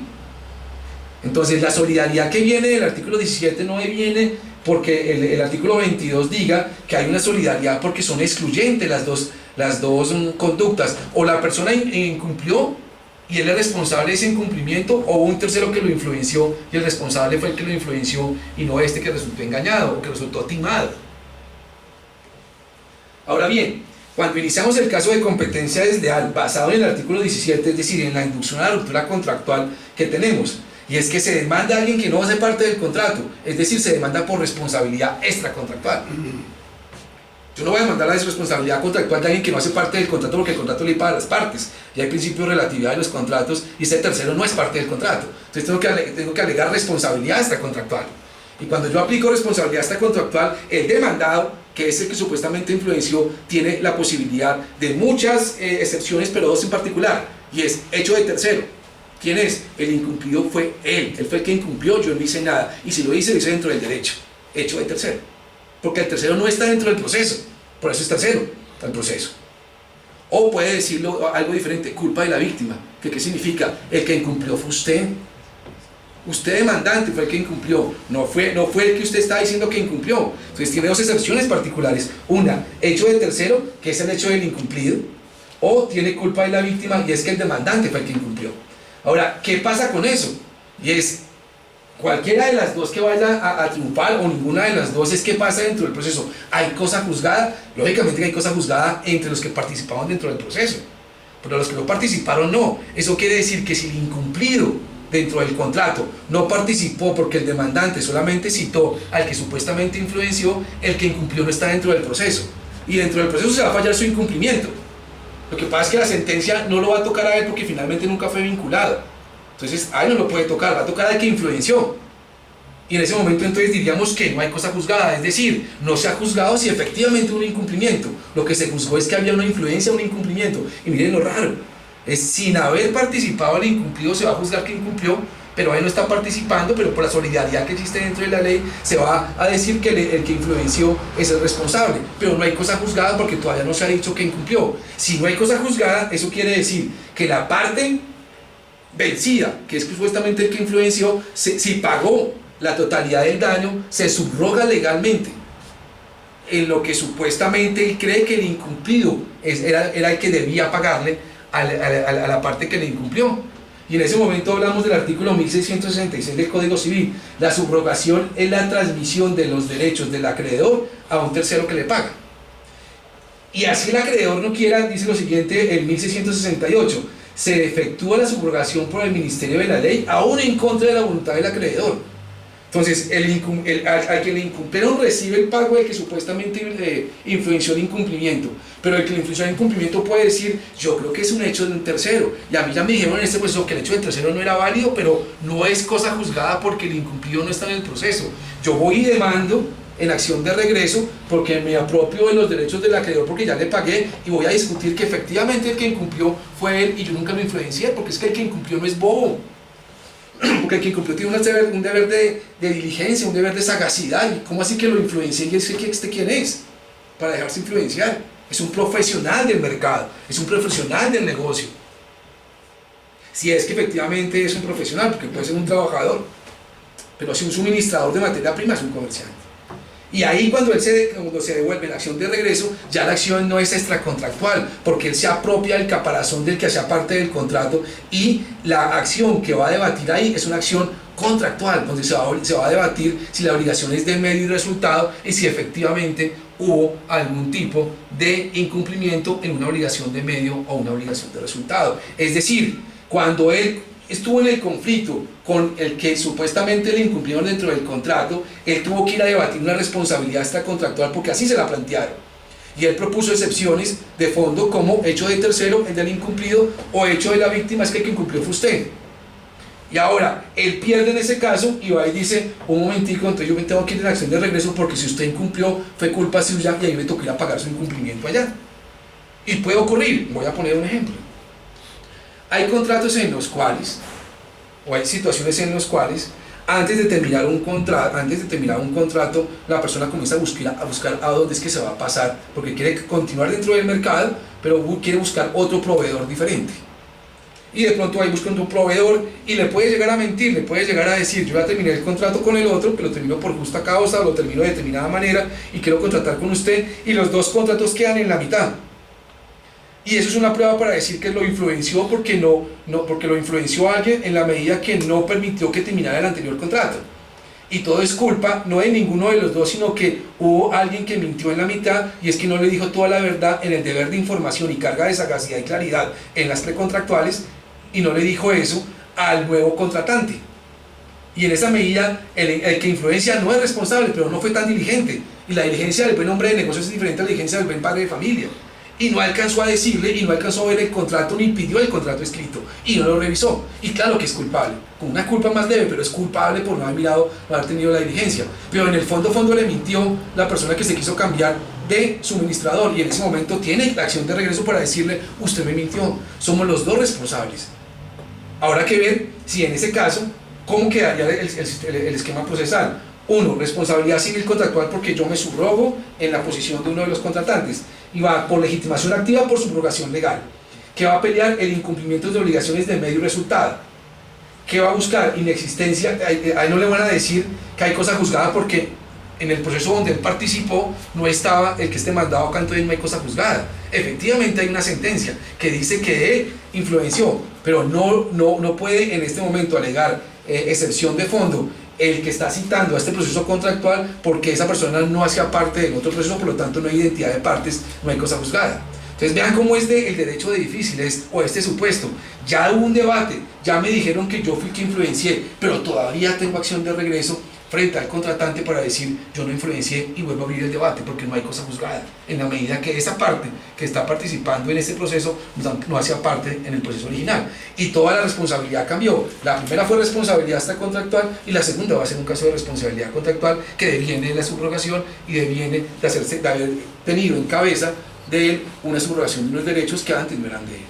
Entonces la solidaridad que viene del artículo 17 no viene porque el artículo 22 diga que hay una solidaridad porque son excluyentes las dos conductas, o la persona incumplió y él es responsable de ese incumplimiento, o un tercero que lo influenció y el responsable fue el que lo influenció y no este que resultó engañado o que resultó timado. Ahora bien, cuando iniciamos el caso de competencia desleal basado en el artículo 17, es decir, en la inducción a la ruptura contractual que tenemos, y es que se demanda a alguien que no hace parte del contrato, es decir, se demanda por responsabilidad extracontractual. Yo no voy a demandar la responsabilidad contractual de alguien que no hace parte del contrato porque el contrato le paga a las partes, y hay principio de relatividad de los contratos y ese tercero no es parte del contrato. Entonces tengo que alegar responsabilidad extracontractual. Y cuando yo aplico responsabilidad extracontractual, el demandado, que es el que supuestamente influenció, tiene la posibilidad de muchas excepciones, pero dos en particular, y es hecho de tercero. ¿Quién es? El incumplido fue él fue el que incumplió, yo no hice nada, y si lo hice dentro del derecho, hecho de tercero, porque el tercero no está dentro del proceso, por eso es tercero, el proceso. O puede decirlo algo diferente, culpa de la víctima, que ¿qué significa? El que incumplió fue usted demandante fue el que incumplió, no fue el que usted está diciendo que incumplió. Entonces tiene dos excepciones particulares, una, hecho de tercero, que es el hecho del incumplido, o tiene culpa de la víctima y es que el demandante fue el que incumplió. Ahora, ¿qué pasa con eso? Y es, cualquiera de las dos que vaya a triunfar o ninguna de las dos, es que pasa dentro del proceso. ¿Hay cosa juzgada? Lógicamente que hay cosa juzgada entre los que participaban dentro del proceso, pero los que no participaron no. Eso quiere decir que si el incumplido dentro del contrato no participó porque el demandante solamente citó al que supuestamente influenció, el que incumplió no está dentro del proceso, y dentro del proceso se va a fallar su incumplimiento. Lo que pasa es que la sentencia no lo va a tocar a él porque finalmente nunca fue vinculado. Entonces a él no lo puede tocar, va a tocar al que influenció. Y en ese momento entonces diríamos que no hay cosa juzgada, es decir, no se ha juzgado si efectivamente hubo un incumplimiento. Lo que se juzgó es que había una influencia, un incumplimiento. Y miren lo raro, es sin haber participado el incumplido se va a juzgar que incumplió, pero ahí no está participando, pero por la solidaridad que existe dentro de la ley se va a decir que el que influenció es el responsable, pero no hay cosa juzgada porque todavía no se ha dicho que incumplió. Si no hay cosa juzgada, eso quiere decir que la parte vencida, que es supuestamente el que influenció, si pagó la totalidad del daño, se subroga legalmente en lo que supuestamente él cree que el incumplido era el que debía pagarle a la parte que le incumplió. Y en ese momento hablamos del artículo 1666 del Código Civil. La subrogación es la transmisión de los derechos del acreedor a un tercero que le paga. Y así el acreedor no quiera, dice lo siguiente en 1668, se efectúa la subrogación por el Ministerio de la Ley, aún en contra de la voluntad del acreedor. Entonces, al que le incumplieron recibe el pago del que supuestamente influenció el incumplimiento, pero el que le influenció el incumplimiento puede decir, yo creo que es un hecho de un tercero, y a mí ya me dijeron en este proceso que el hecho del tercero no era válido, pero no es cosa juzgada porque el incumplido no está en el proceso. Yo voy y demando en acción de regreso porque me apropio de los derechos del acreedor porque ya le pagué, y voy a discutir que efectivamente el que incumplió fue él y yo nunca lo influencié, porque es que el que incumplió no es bobo. Porque el que incumplió tiene un deber de diligencia, un deber de sagacidad. ¿Y cómo así que lo influencia? ¿Y este quién es? Para dejarse influenciar. Es un profesional del mercado, es un profesional del negocio. Si es que efectivamente es un profesional, porque puede ser un trabajador, pero si un suministrador de materia prima es un comerciante. Y ahí cuando se devuelve la acción de regreso, ya la acción no es extracontractual, porque él se apropia del caparazón del que hacía parte del contrato, y la acción que va a debatir ahí es una acción contractual, donde se va a debatir si la obligación es de medio y resultado y si efectivamente hubo algún tipo de incumplimiento en una obligación de medio o una obligación de resultado. Es decir, cuando él estuvo en el conflicto con el que supuestamente le incumplieron dentro del contrato, él tuvo que ir a debatir una responsabilidad extracontractual porque así se la plantearon. Y él propuso excepciones de fondo como hecho de tercero, el del incumplido, o hecho de la víctima, es que el que incumplió fue usted. Y ahora, él pierde en ese caso y va y dice, un momentico, entonces yo me tengo que ir en acción de regreso porque si usted incumplió fue culpa suya y ahí me tocó ir a pagar su incumplimiento allá. Y puede ocurrir, voy a poner un ejemplo. Hay contratos en los cuales, o hay situaciones en las cuales, antes de terminar un contrato, la persona comienza a buscar a dónde es que se va a pasar, porque quiere continuar dentro del mercado, pero quiere buscar otro proveedor diferente. Y de pronto ahí busca un proveedor y le puede llegar a mentir, le puede llegar a decir, yo ya terminé el contrato con el otro, que lo termino por justa causa, o lo termino de determinada manera y quiero contratar con usted, y los dos contratos quedan en la mitad. Y eso es una prueba para decir que lo influenció porque lo influenció a alguien en la medida que no permitió que terminara el anterior contrato. Y todo es culpa, no de ninguno de los dos, sino que hubo alguien que mintió en la mitad, y es que no le dijo toda la verdad en el deber de información y carga de sagacidad y claridad en las precontractuales, y no le dijo eso al nuevo contratante. Y en esa medida el que influencia no es responsable, pero no fue tan diligente. Y la diligencia del buen hombre de negocios es diferente a la diligencia del buen padre de familia. Y no alcanzó a decirle, y no alcanzó a ver el contrato, ni pidió el contrato escrito, y no lo revisó. Y claro que es culpable, con una culpa más leve, pero es culpable por no haber mirado, no haber tenido la diligencia. Pero en el fondo le mintió la persona que se quiso cambiar de suministrador, y en ese momento tiene la acción de regreso para decirle, usted me mintió, somos los dos responsables. Habrá que ver si en ese caso, cómo quedaría el esquema procesal. Uno, responsabilidad civil contractual porque yo me subrogo en la posición de uno de los contratantes, y va por legitimación activa por subrogación legal, que va a pelear el incumplimiento de obligaciones de medio y resultado, que va a buscar inexistencia, ahí no le van a decir que hay cosa juzgada porque en el proceso donde él participó no estaba el que esté mandado acá, entonces no hay cosa juzgada. Efectivamente hay una sentencia que dice que él influenció, pero no puede en este momento alegar excepción de fondo el que está citando a este proceso contractual porque esa persona no hacía parte del otro proceso, por lo tanto no hay identidad de partes, no hay cosa juzgada. Entonces vean cómo es el derecho de difícil, o este supuesto. Ya hubo un debate, ya me dijeron que yo fui quien influencié, pero todavía tengo acción de regreso frente al contratante para decir yo no influencié, y vuelvo a abrir el debate porque no hay cosa juzgada, en la medida que esa parte que está participando en este proceso no hacía parte en el proceso original, y toda la responsabilidad cambió. La primera fue responsabilidad extracontractual y la segunda va a ser un caso de responsabilidad contractual que deviene de la subrogación y deviene de haber tenido en cabeza de él una subrogación de unos derechos que antes no eran de él.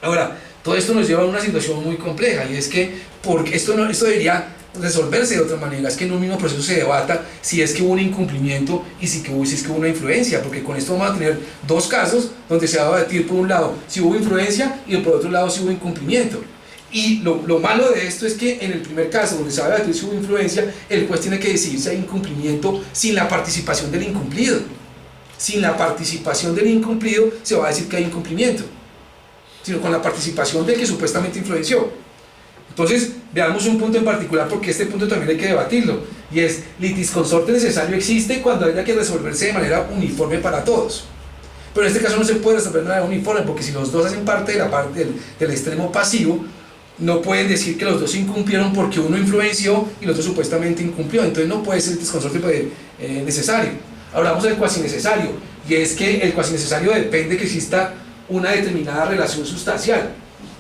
Ahora, Todo esto nos lleva a una situación muy compleja, y es que porque esto debería resolverse de otra manera, es que en un mismo proceso se debata si es que hubo un incumplimiento y si es que hubo una influencia, porque con esto vamos a tener dos casos donde se va a debatir por un lado si hubo influencia y por otro lado si hubo incumplimiento. Y lo malo de esto es que en el primer caso, donde se va a debatir si hubo influencia, el juez tiene que decidir si hay incumplimiento sin la participación del incumplido. Sin la participación del incumplido se va a decir que hay incumplimiento, sino con la participación del que supuestamente influenció. Entonces, veamos un punto en particular, porque este punto también hay que debatirlo, y es: litis consorte necesario existe cuando haya que resolverse de manera uniforme para todos. Pero en este caso no se puede resolver de manera uniforme, porque si los dos hacen parte de la parte del extremo pasivo, no pueden decir que los dos incumplieron porque uno influenció y el otro supuestamente incumplió. Entonces no puede ser litis consorte necesario. Hablamos del cuasi necesario, y es que el cuasi necesario depende que exista una determinada relación sustancial,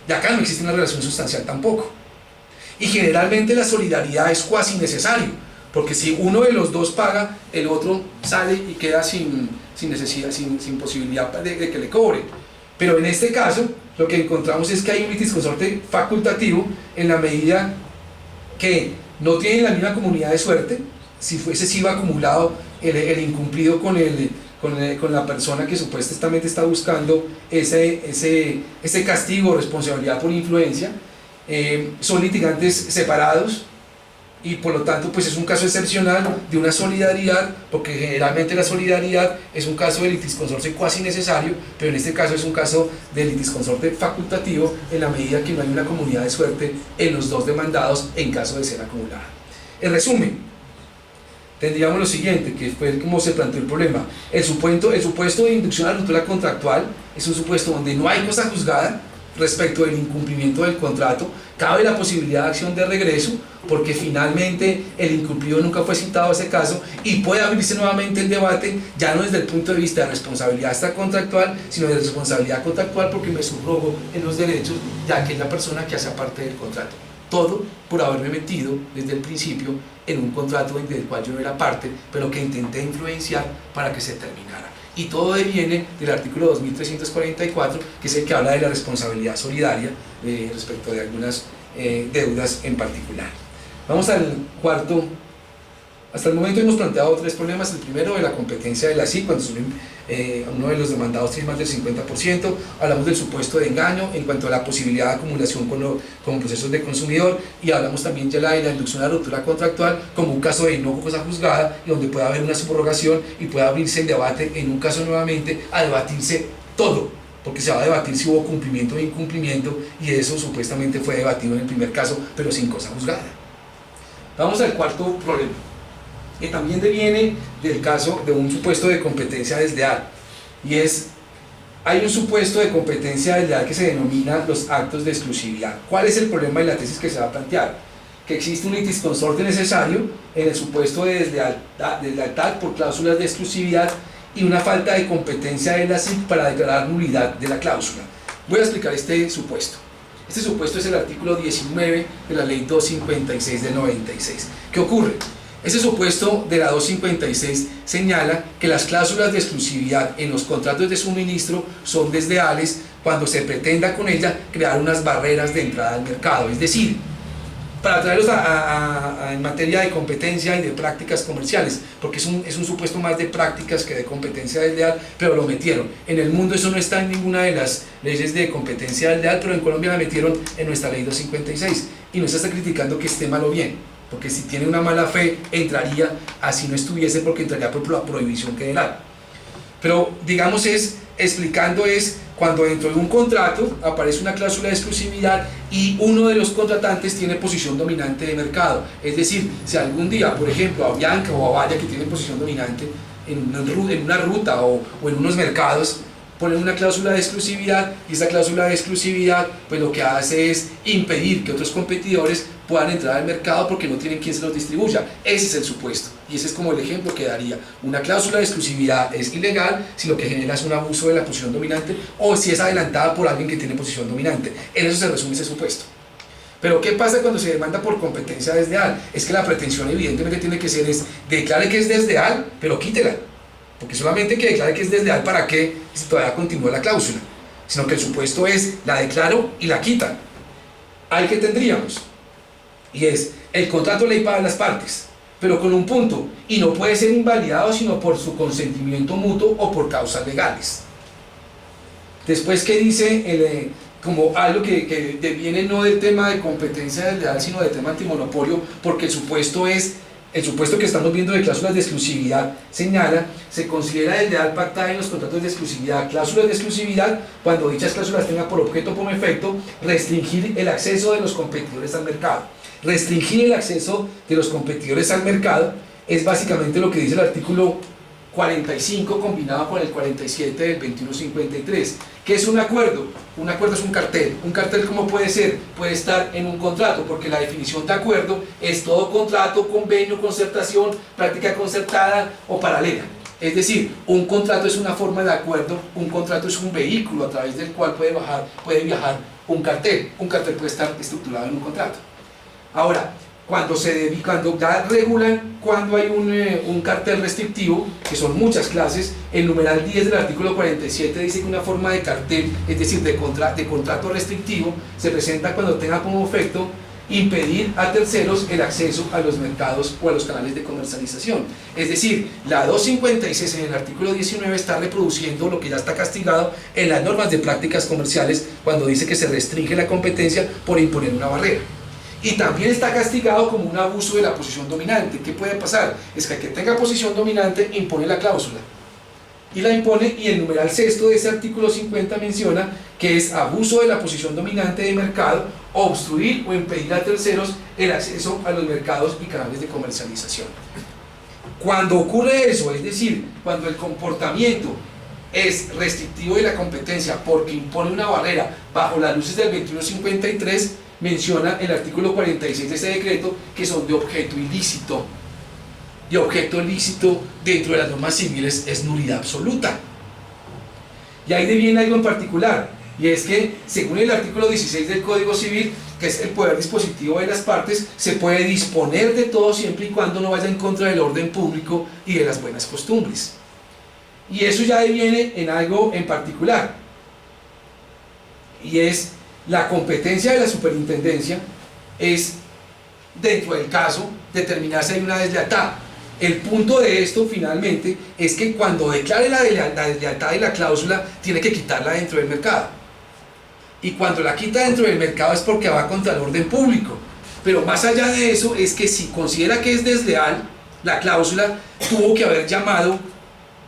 y acá no existe una relación sustancial tampoco. Y generalmente la solidaridad es cuasi necesario, porque si uno de los dos paga, el otro sale y queda sin necesidad, sin posibilidad de que le cobre. Pero en este caso lo que encontramos es que hay un litis consorte facultativo en la medida que no tienen la misma comunidad de suerte. Si fuese sido acumulado el incumplido con la persona que supuestamente está buscando ese castigo o responsabilidad por influencia, son litigantes separados, y por lo tanto pues es un caso excepcional de una solidaridad, porque generalmente la solidaridad es un caso de litis consorte cuasi necesario, pero en este caso es un caso de litis consorte facultativo en la medida que no hay una comunidad de suerte en los dos demandados en caso de ser acumulada. En resumen, tendríamos lo siguiente, que fue como se planteó el problema. El supuesto de inducción a la ruptura contractual es un supuesto donde no hay cosa juzgada respecto del incumplimiento del contrato. Cabe la posibilidad de acción de regreso, porque finalmente el incumplido nunca fue citado a ese caso, y puede abrirse nuevamente el debate, ya no desde el punto de vista de responsabilidad extracontractual, sino de responsabilidad contractual, porque me subrogo en los derechos de aquella persona que hace parte del contrato. Todo por haberme metido desde el principio en un contrato del cual yo no era parte, pero que intenté influenciar para que se terminara. Y todo deviene del artículo 2344, que es el que habla de la responsabilidad solidaria respecto de algunas deudas en particular. Vamos al cuarto. Hasta el momento hemos planteado tres problemas. El primero, de la competencia de la SIC, cuando uno de los demandados tiene más del 50%. Hablamos del supuesto de engaño en cuanto a la posibilidad de acumulación con procesos de consumidor, y hablamos también ya de la inducción a la ruptura contractual como un caso de no cosa juzgada, y donde puede haber una subrogación y puede abrirse el debate en un caso nuevamente a debatirse todo, porque se va a debatir si hubo cumplimiento o incumplimiento, y eso supuestamente fue debatido en el primer caso, pero sin cosa juzgada. Vamos al cuarto problema, que también deviene del caso de un supuesto de competencia desleal, y es: hay un supuesto de competencia desleal que se denomina los actos de exclusividad. ¿Cuál es el problema de la tesis que se va a plantear? Que existe un litis consorte necesario en el supuesto de deslealtad por cláusulas de exclusividad y una falta de competencia de la SIC para declarar nulidad de la cláusula. Voy a explicar este supuesto. Este supuesto es el artículo 19 de la ley 256 del 96. ¿Qué ocurre? Ese supuesto de la 256 señala que las cláusulas de exclusividad en los contratos de suministro son desleales cuando se pretenda con ella crear unas barreras de entrada al mercado, es decir, para traerlos en materia de competencia y de prácticas comerciales, porque es un supuesto más de prácticas que de competencia desleal, pero lo metieron. En el mundo eso no está en ninguna de las leyes de competencia desleal, pero en Colombia la metieron en nuestra ley 256, y no se está criticando que esté mal o bien, porque si tiene una mala fe entraría, así no estuviese, porque entraría por la prohibición general. Pero digamos explicando cuando dentro de un contrato aparece una cláusula de exclusividad y uno de los contratantes tiene posición dominante de mercado. Es decir, si algún día, por ejemplo, a Bianca o a Vaya, que tienen posición dominante en una ruta o en unos mercados, ponen una cláusula de exclusividad, y esa cláusula de exclusividad pues lo que hace es impedir que otros competidores puedan entrar al mercado porque no tienen quien se los distribuya. Ese es el supuesto, y ese es como el ejemplo que daría. Una cláusula de exclusividad es ilegal si lo que genera es un abuso de la posición dominante, o si es adelantada por alguien que tiene posición dominante. En eso se resume ese supuesto. Pero ¿qué pasa cuando se demanda por competencia desleal? Es que la pretensión evidentemente tiene que ser declare que es desleal, pero quítela. Porque solamente que declare que es desleal, ¿para qué? Si todavía continúa la cláusula. sino que el supuesto es la declaro y la quita. Ahí que tendríamos, y es el contrato de ley para las partes, pero con un punto, y no puede ser invalidado sino por su consentimiento mutuo o por causas legales. Después, ¿qué dice? Como algo que deviene no del tema de competencia desleal, sino del tema antimonopolio, porque el supuesto que estamos viendo de cláusulas de exclusividad señala, se considera desleal pactada en los contratos de exclusividad, cláusulas de exclusividad, cuando dichas cláusulas tengan por objeto o como efecto restringir el acceso de los competidores al mercado. Restringir el acceso de los competidores al mercado es básicamente lo que dice el artículo 45 combinado con el 47 del 2153. ¿Qué es un acuerdo? Un acuerdo es un cartel. ¿Un cartel cómo puede ser? Puede estar en un contrato, porque la definición de acuerdo es todo contrato, convenio, concertación, práctica concertada o paralela. Es decir, un contrato es una forma de acuerdo, un contrato es un vehículo a través del cual puede viajar un cartel. Un cartel puede estar estructurado en un contrato. Ahora, cuando ya regulan cuando hay un cartel restrictivo, que son muchas clases, el numeral 10 del artículo 47 dice que una forma de cartel, es decir, de contrato restrictivo, se presenta cuando tenga como efecto impedir a terceros el acceso a los mercados o a los canales de comercialización. Es decir, la 256 en el artículo 19 está reproduciendo lo que ya está castigado en las normas de prácticas comerciales cuando dice que se restringe la competencia por imponer una barrera. Y también está castigado como un abuso de la posición dominante. ¿Qué puede pasar? Es que el que tenga posición dominante impone la cláusula. Y la impone, y el numeral sexto de ese artículo 50 menciona que es abuso de la posición dominante de mercado, obstruir o impedir a terceros el acceso a los mercados y canales de comercialización. Cuando ocurre eso, es decir, cuando el comportamiento es restrictivo de la competencia porque impone una barrera bajo las luces del 2153, menciona el artículo 46 de ese decreto que son de objeto ilícito. Y objeto ilícito dentro de las normas civiles es nulidad absoluta. Y ahí viene algo en particular, y es que según el artículo 16 del Código Civil, que es el poder dispositivo de las partes, se puede disponer de todo siempre y cuando no vaya en contra del orden público y de las buenas costumbres. Y eso ya viene en algo en particular, y es la competencia de la superintendencia es, dentro del caso, determinar si hay una deslealtad. El punto de esto, finalmente, es que cuando declare la deslealtad de la cláusula, tiene que quitarla dentro del mercado. Y cuando la quita dentro del mercado es porque va contra el orden público. Pero más allá de eso, es que si considera que es desleal, la cláusula tuvo que haber llamado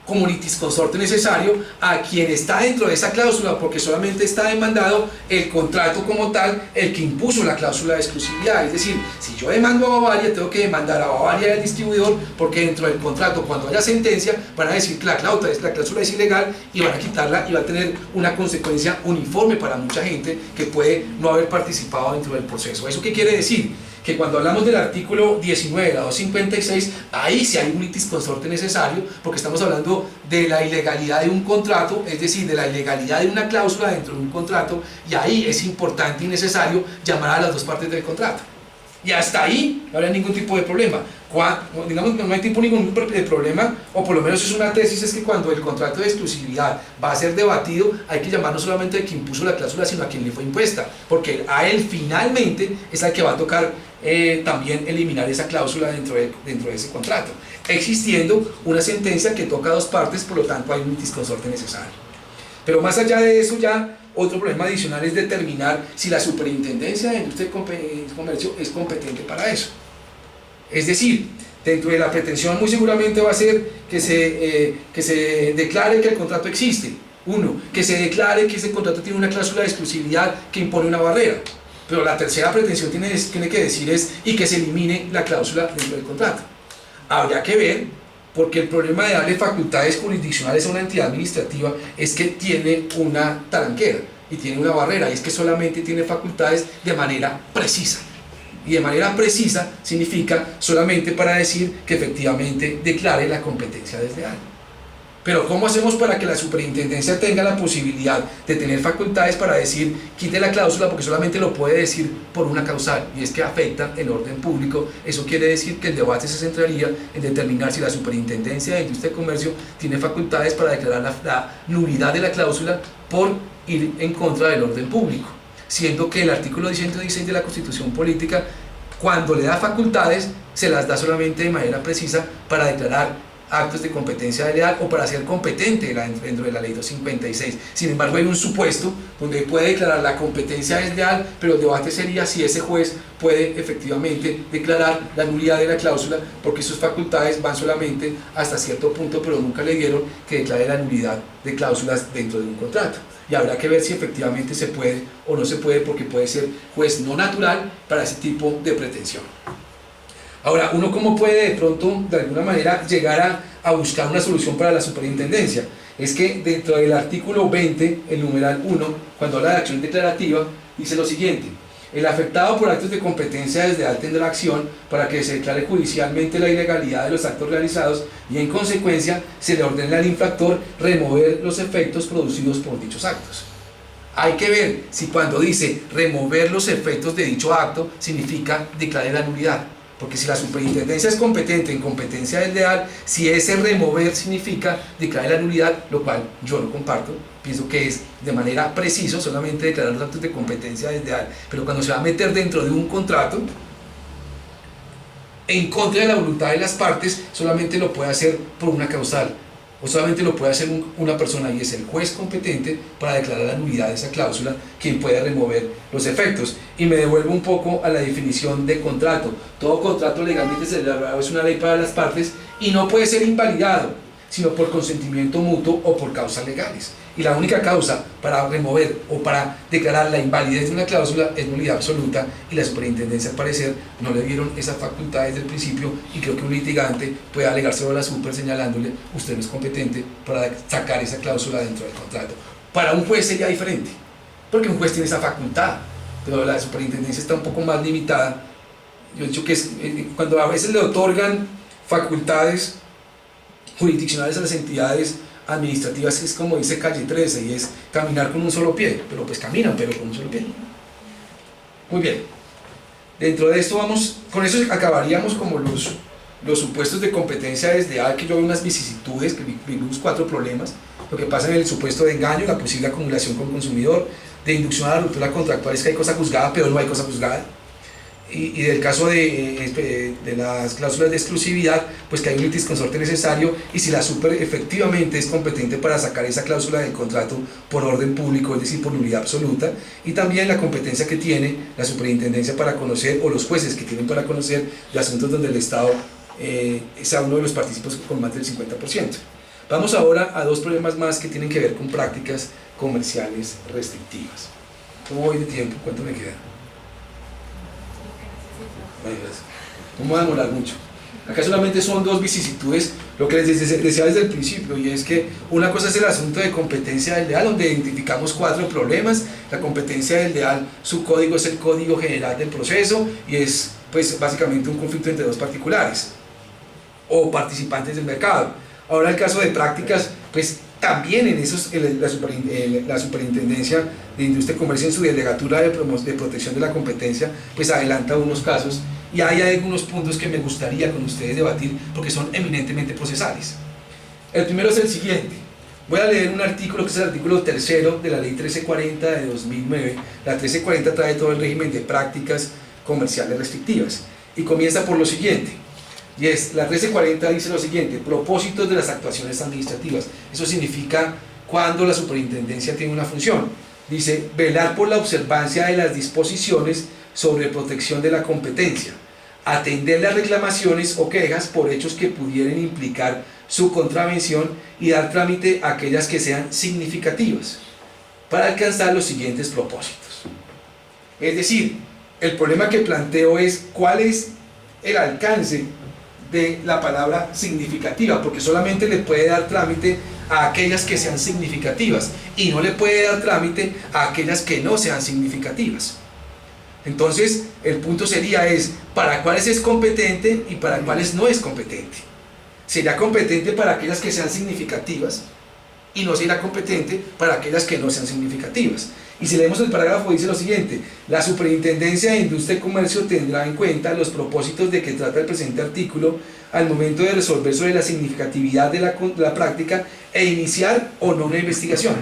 comunitis consorte necesario a quien está dentro de esa cláusula, porque solamente está demandado el contrato como tal, el que impuso la cláusula de exclusividad. Es decir, si yo demando a Bavaria, tengo que demandar a Bavaria y al distribuidor, porque dentro del contrato, cuando haya sentencia, van a decir que la cláusula es ilegal y van a quitarla, y va a tener una consecuencia uniforme para mucha gente que puede no haber participado dentro del proceso. ¿Eso qué quiere decir? Que cuando hablamos del artículo 19 de la 256, ahí sí hay un litis consorte necesario, porque estamos hablando de la ilegalidad de un contrato, es decir, de la ilegalidad de una cláusula dentro de un contrato, y ahí es importante y necesario llamar a las dos partes del contrato. Y hasta ahí no habrá ningún tipo de problema. Digamos que no hay ningún problema, o por lo menos es una tesis, es que cuando el contrato de exclusividad va a ser debatido, hay que llamar no solamente al que impuso la cláusula, sino a quien le fue impuesta, porque a él finalmente es al que va a tocar también eliminar esa cláusula dentro de ese contrato, existiendo una sentencia que toca a dos partes, por lo tanto hay un litis consorte necesario. Pero más allá de eso, ya otro problema adicional es determinar si la Superintendencia de Industria y Comercio es competente para eso. Es decir, dentro de la pretensión muy seguramente va a ser que se declare que el contrato existe. Uno, que se declare que ese contrato tiene una cláusula de exclusividad que impone una barrera. Pero la tercera pretensión tiene que decir y que se elimine la cláusula dentro del contrato. Habría que ver, porque el problema de darle facultades jurisdiccionales a una entidad administrativa es que tiene una talanquera y tiene una barrera, y es que solamente tiene facultades de manera precisa. Y de manera precisa significa solamente para decir que efectivamente declare la competencia desleal. Pero ¿cómo hacemos para que la superintendencia tenga la posibilidad de tener facultades para decir quite la cláusula, porque solamente lo puede decir por una causal, y es que afecta el orden público? Eso quiere decir que el debate se centraría en determinar si la Superintendencia de Industria y Comercio tiene facultades para declarar la nulidad de la cláusula por ir en contra del orden público, siendo que el artículo 116 de la Constitución Política, cuando le da facultades, se las da solamente de manera precisa para declarar actos de competencia desleal o para ser competente dentro de la ley 256. Sin embargo, hay un supuesto donde puede declarar la competencia desleal, pero el debate sería si ese juez puede efectivamente declarar la nulidad de la cláusula, porque sus facultades van solamente hasta cierto punto, pero nunca le dieron que declare la nulidad de cláusulas dentro de un contrato. Y habrá que ver si efectivamente se puede o no se puede, porque puede ser juez no natural para ese tipo de pretensión. Ahora, uno cómo puede de pronto, de alguna manera, llegar a buscar una solución para la superintendencia. Es que dentro del artículo 20, el numeral 1, cuando habla de acción declarativa, dice lo siguiente: el afectado por actos de competencia desleal tendrá acción para que se declare judicialmente la ilegalidad de los actos realizados y en consecuencia se le ordene al infractor remover los efectos producidos por dichos actos. Hay que ver si cuando dice remover los efectos de dicho acto significa declarar la nulidad. Porque si la superintendencia es competente en competencia desleal, si ese remover significa declarar la nulidad, lo cual yo no comparto, pienso que es de manera precisa solamente declarar los actos de competencia desleal, pero cuando se va a meter dentro de un contrato, en contra de la voluntad de las partes, solamente lo puede hacer por una causal, o solamente lo puede hacer una persona, y es el juez competente para declarar la nulidad de esa cláusula, quien puede remover los efectos. Y me devuelvo un poco a la definición de contrato. Todo contrato legalmente celebrado es una ley para las partes y no puede ser invalidado, sino por consentimiento mutuo o por causas legales. Y la única causa para remover o para declarar la invalidez de una cláusula es nulidad absoluta, y la superintendencia, al parecer, no le dieron esa facultad desde el principio, y creo que un litigante puede alegárselo a la super señalándole: usted no es competente para sacar esa cláusula dentro del contrato. Para un juez sería diferente, porque un juez tiene esa facultad, pero la superintendencia está un poco más limitada. Yo he dicho que cuando a veces le otorgan facultades jurisdiccionales a las entidades administrativas, es como dice Calle 13, y es caminar con un solo pie, pero pues caminan, pero con un solo pie. Muy bien, dentro de esto con eso acabaríamos como los supuestos de competencia desleal, que yo veo unas vicisitudes, que vimos 4 problemas: lo que pasa en el supuesto de engaño, la posible acumulación con el consumidor, de inducción a la ruptura contractual, es que hay cosa juzgada pero no hay cosa juzgada, y del caso de las cláusulas de exclusividad, pues que hay un litis consorte necesario, y si la super efectivamente es competente para sacar esa cláusula del contrato por orden público, es decir, por nulidad absoluta, y también la competencia que tiene la superintendencia para conocer, o los jueces que tienen para conocer, de asuntos donde el Estado sea uno de los partícipes con más del 50%. Vamos ahora a 2 problemas más que tienen que ver con prácticas comerciales restrictivas. ¿Cómo voy de tiempo? ¿Cuánto me queda? No me voy a demorar mucho. Acá solamente son 2 vicisitudes, lo que les decía desde el principio, y es que una cosa es el asunto de competencia desleal, donde identificamos 4 problemas. La competencia desleal, su código es el Código General del Proceso, y es pues básicamente un conflicto entre 2 particulares o participantes del mercado. Ahora, el caso de prácticas, pues también en esos, la Superintendencia de Industria y Comercio, en su delegatura de protección de la competencia, pues adelanta unos casos, y hay algunos puntos que me gustaría con ustedes debatir, porque son eminentemente procesales. El primero es el siguiente: voy a leer un artículo que es el artículo 3º de la ley 1340 de 2009. La 1340 trae todo el régimen de prácticas comerciales restrictivas, y comienza por lo siguiente. Y es, la 1340 dice lo siguiente: propósitos de las actuaciones administrativas. Eso significa cuando la superintendencia tiene una función. Dice: velar por la observancia de las disposiciones sobre protección de la competencia, atender las reclamaciones o quejas por hechos que pudieran implicar su contravención, y dar trámite a aquellas que sean significativas, para alcanzar los siguientes propósitos. Es decir, el problema que planteo es cuál es el alcance de la palabra significativa, porque solamente le puede dar trámite a aquellas que sean significativas, y no le puede dar trámite a aquellas que no sean significativas. Entonces, el punto sería para cuáles es competente y para cuáles no es competente. Sería competente para aquellas que sean significativas, y no será competente para aquellas que no sean significativas. Y si leemos el parágrafo, dice lo siguiente: la Superintendencia de Industria y Comercio tendrá en cuenta los propósitos de que trata el presente artículo al momento de resolver sobre la significatividad de la práctica e iniciar o no una investigación.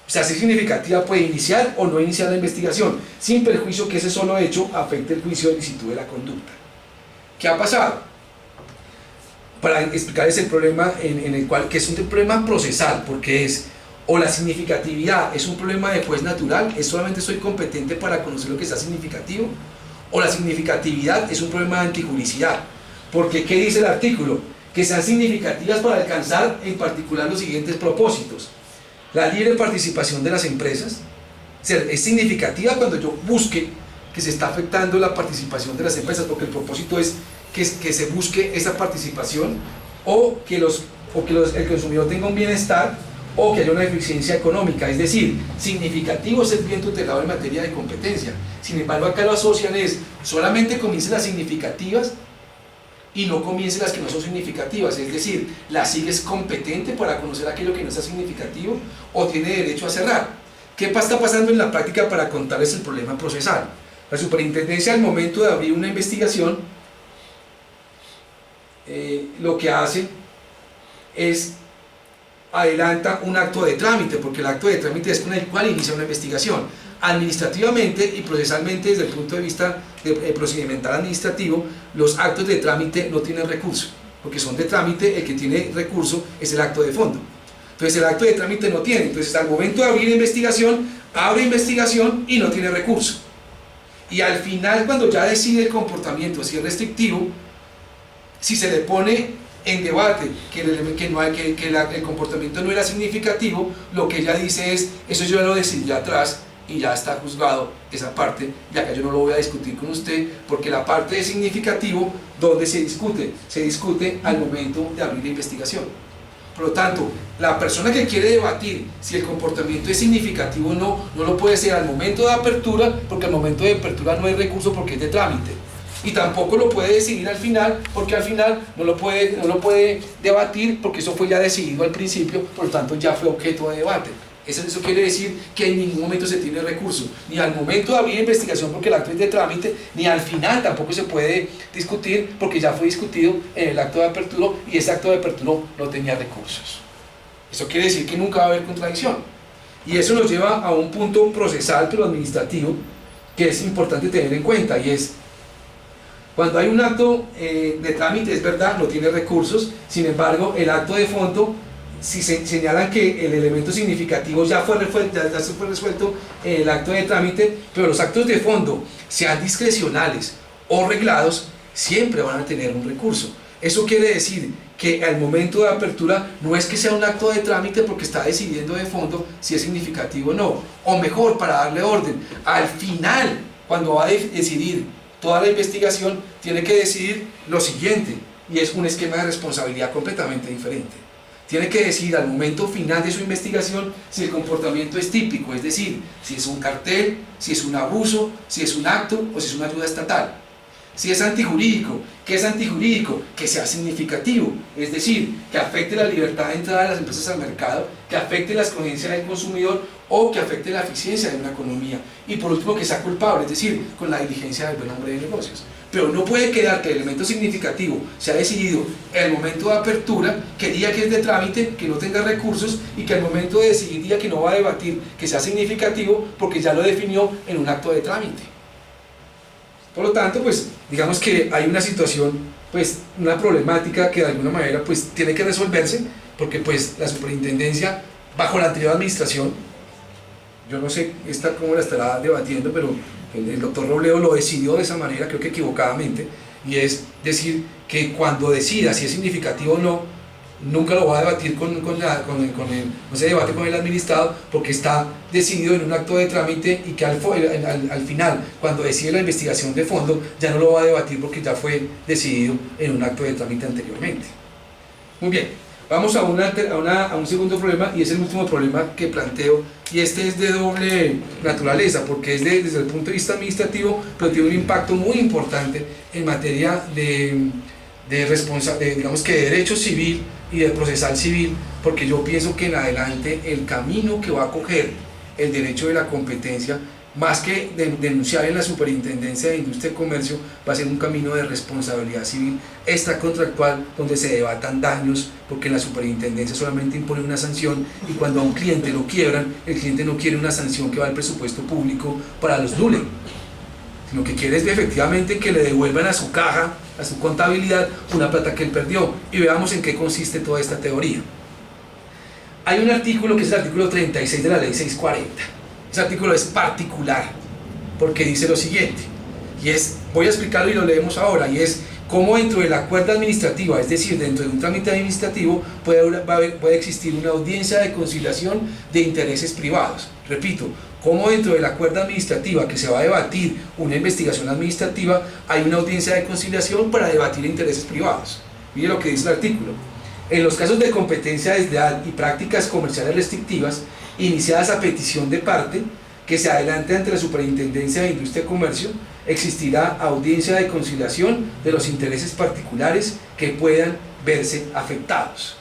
O sea, si es significativa puede iniciar o no iniciar la investigación, sin perjuicio que ese solo hecho afecte el juicio de licitud de la conducta. ¿Qué ha pasado? Para explicarles el problema en el cual, que es un problema procesal, porque es, o la significatividad es un problema de juez natural, es solamente soy competente para conocer lo que está significativo, o la significatividad es un problema de antijuricidad, porque ¿qué dice el artículo? Que sean significativas para alcanzar en particular los siguientes propósitos: la libre participación de las empresas, es significativa cuando yo busque que se está afectando la participación de las empresas, porque el propósito es que se busque esa participación, o que el consumidor tenga un bienestar, o que haya una eficiencia económica. Es decir, significativo es el bien tutelado en materia de competencia. Sin embargo, acá lo asocian es, solamente comiencen las significativas y no comiencen las que no son significativas. Es decir, la SIG es competente para conocer aquello que no está significativo o tiene derecho a cerrar. ¿Qué está pasando en la práctica para contarles el problema procesal? La superintendencia, al momento de abrir una investigación, lo que hace es adelanta un acto de trámite, porque el acto de trámite es con el cual inicia una investigación. Administrativamente y procesalmente, desde el punto de vista procedimental administrativo, los actos de trámite no tienen recurso, porque son de trámite. El que tiene recurso es el acto de fondo. Entonces el acto de trámite no tiene. Entonces, al momento de abrir investigación, abre investigación y no tiene recurso. Y al final, cuando ya decide el comportamiento si es restrictivo, si se le pone en debate que el comportamiento no era significativo, lo que ella dice es: eso yo lo decidí atrás y ya está juzgado esa parte, y acá yo no lo voy a discutir con usted, porque la parte de significativo, ¿dónde se discute? Se discute al momento de abrir la investigación. Por lo tanto, la persona que quiere debatir si el comportamiento es significativo o no, no lo puede ser al momento de apertura, porque al momento de apertura no hay recurso porque es de trámite. Y tampoco lo puede decidir al final, porque al final no lo puede debatir, porque eso fue ya decidido al principio, por lo tanto ya fue objeto de debate. Eso quiere decir que en ningún momento se tiene recurso, ni al momento de abrir investigación porque el acto es de trámite, ni al final tampoco se puede discutir porque ya fue discutido en el acto de apertura, y ese acto de apertura no tenía recursos. Eso quiere decir que nunca va a haber contradicción. Y eso nos lleva a un punto procesal, pero administrativo, que es importante tener en cuenta, y es: cuando hay un acto de trámite, es verdad, no tiene recursos, sin embargo, el acto de fondo, si se señalan que el elemento significativo ya se fue resuelto en el acto de trámite, pero los actos de fondo, sean discrecionales o reglados, siempre van a tener un recurso. Eso quiere decir que al momento de apertura no es que sea un acto de trámite porque está decidiendo de fondo si es significativo o no, o mejor, para darle orden, al final, cuando va a decidir toda la investigación, tiene que decidir lo siguiente, y es un esquema de responsabilidad completamente diferente. Tiene que decidir al momento final de su investigación si el comportamiento es típico, es decir, si es un cartel, si es un abuso, si es un acto o si es una ayuda estatal. Si es antijurídico, ¿qué es antijurídico? Que sea significativo, es decir, que afecte la libertad de entrada de las empresas al mercado, que afecte la escogencia del consumidor o que afecte la eficiencia de una economía. Y por último, que sea culpable, es decir, con la diligencia del buen hombre de negocios. Pero no puede quedar que el elemento significativo se ha decidido en el momento de apertura, que diga que es de trámite, que no tenga recursos, y que al momento de decidir diga que no va a debatir que sea significativo porque ya lo definió en un acto de trámite. Por lo tanto, pues digamos que hay una situación, pues una problemática que de alguna manera pues tiene que resolverse, porque pues la superintendencia, bajo la anterior administración, yo no sé cómo la estará debatiendo, pero el doctor Robledo lo decidió de esa manera, creo que equivocadamente, y es decir que cuando decida si es significativo o no, nunca lo va a debatir no se debate con el administrado, porque está decidido en un acto de trámite, y que al final, cuando decide la investigación de fondo, ya no lo va a debatir porque ya fue decidido en un acto de trámite anteriormente. Muy bien, vamos a un segundo problema, y es el último problema que planteo, y este es de doble naturaleza, porque es desde el punto de vista administrativo, pero tiene un impacto muy importante en materia digamos que de derecho civil y de procesal civil, porque yo pienso que en adelante el camino que va a coger el derecho de la competencia más que denunciar en la Superintendencia de Industria y Comercio, va a ser un camino de responsabilidad civil extracontractual donde se debatan daños, porque en la Superintendencia solamente impone una sanción y cuando a un cliente lo quiebran, el cliente no quiere una sanción que va al presupuesto público para los dule, sino que quiere es efectivamente que le devuelvan a su caja, a su contabilidad, una plata que él perdió. Y veamos en qué consiste toda esta teoría. Hay un artículo que es el artículo 36 de la ley 640. Ese artículo es particular porque dice lo siguiente, y es, voy a explicarlo y lo leemos ahora, y es cómo dentro de la cuerda administrativa, es decir, dentro de un trámite administrativo, puede existir una audiencia de conciliación de intereses privados. Repito, cómo dentro de la cuerda administrativa que se va a debatir una investigación administrativa, hay una audiencia de conciliación para debatir intereses privados. Mire lo que dice el artículo. En los casos de competencia desleal y prácticas comerciales restrictivas, iniciadas a petición de parte, que se adelante ante la Superintendencia de Industria y Comercio, existirá audiencia de conciliación de los intereses particulares que puedan verse afectados.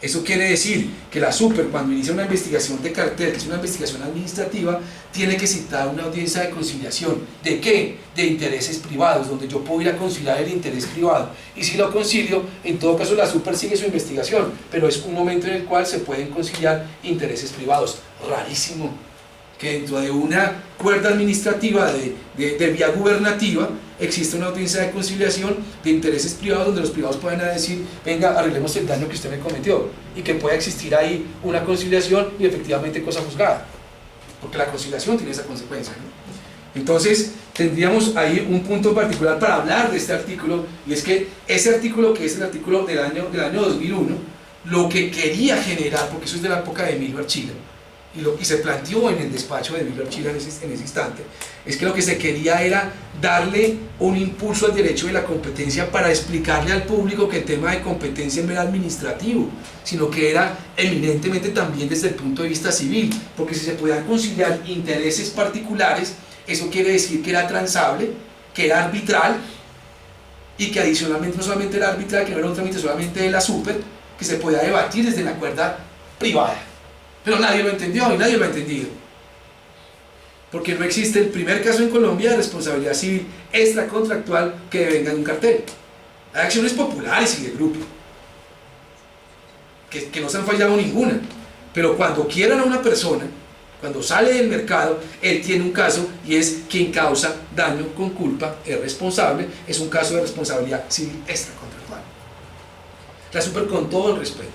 Eso quiere decir que la Super, cuando inicia una investigación de cartel, que es una investigación administrativa, tiene que citar una audiencia de conciliación. ¿De qué? De intereses privados, donde yo puedo ir a conciliar el interés privado. Y si lo concilio, en todo caso la Super sigue su investigación, pero es un momento en el cual se pueden conciliar intereses privados. Rarísimo que dentro de una cuerda administrativa de vía gubernativa existe una audiencia de conciliación de intereses privados donde los privados puedan decir, venga, arreglemos el daño que usted me cometió, y que pueda existir ahí una conciliación y efectivamente cosa juzgada, porque la conciliación tiene esa consecuencia, ¿no? Entonces tendríamos ahí un punto particular para hablar de este artículo, y es que ese artículo, que es el artículo del año 2001, lo que quería generar, porque eso es de la época de Emilio Archila, y se planteó en el despacho de Emilio Archila en ese instante, es que lo que se quería era darle un impulso al derecho de la competencia para explicarle al público que el tema de competencia no era administrativo, sino que era eminentemente también desde el punto de vista civil, porque si se podían conciliar intereses particulares, eso quiere decir que era transable, que era arbitral, y que adicionalmente no solamente era arbitral, que no era un trámite solamente de la Super, que se podía debatir desde la cuerda privada. Pero nadie lo entendió y nadie lo ha entendido, porque no existe el primer caso en Colombia de responsabilidad civil extracontractual que devenga de un cartel. Hay acciones populares y de grupo que no se han fallado ninguna, pero cuando quieran a una persona, cuando sale del mercado, él tiene un caso y es quien causa daño con culpa, es responsable, es un caso de responsabilidad civil extracontractual. La Super, con todo el respeto,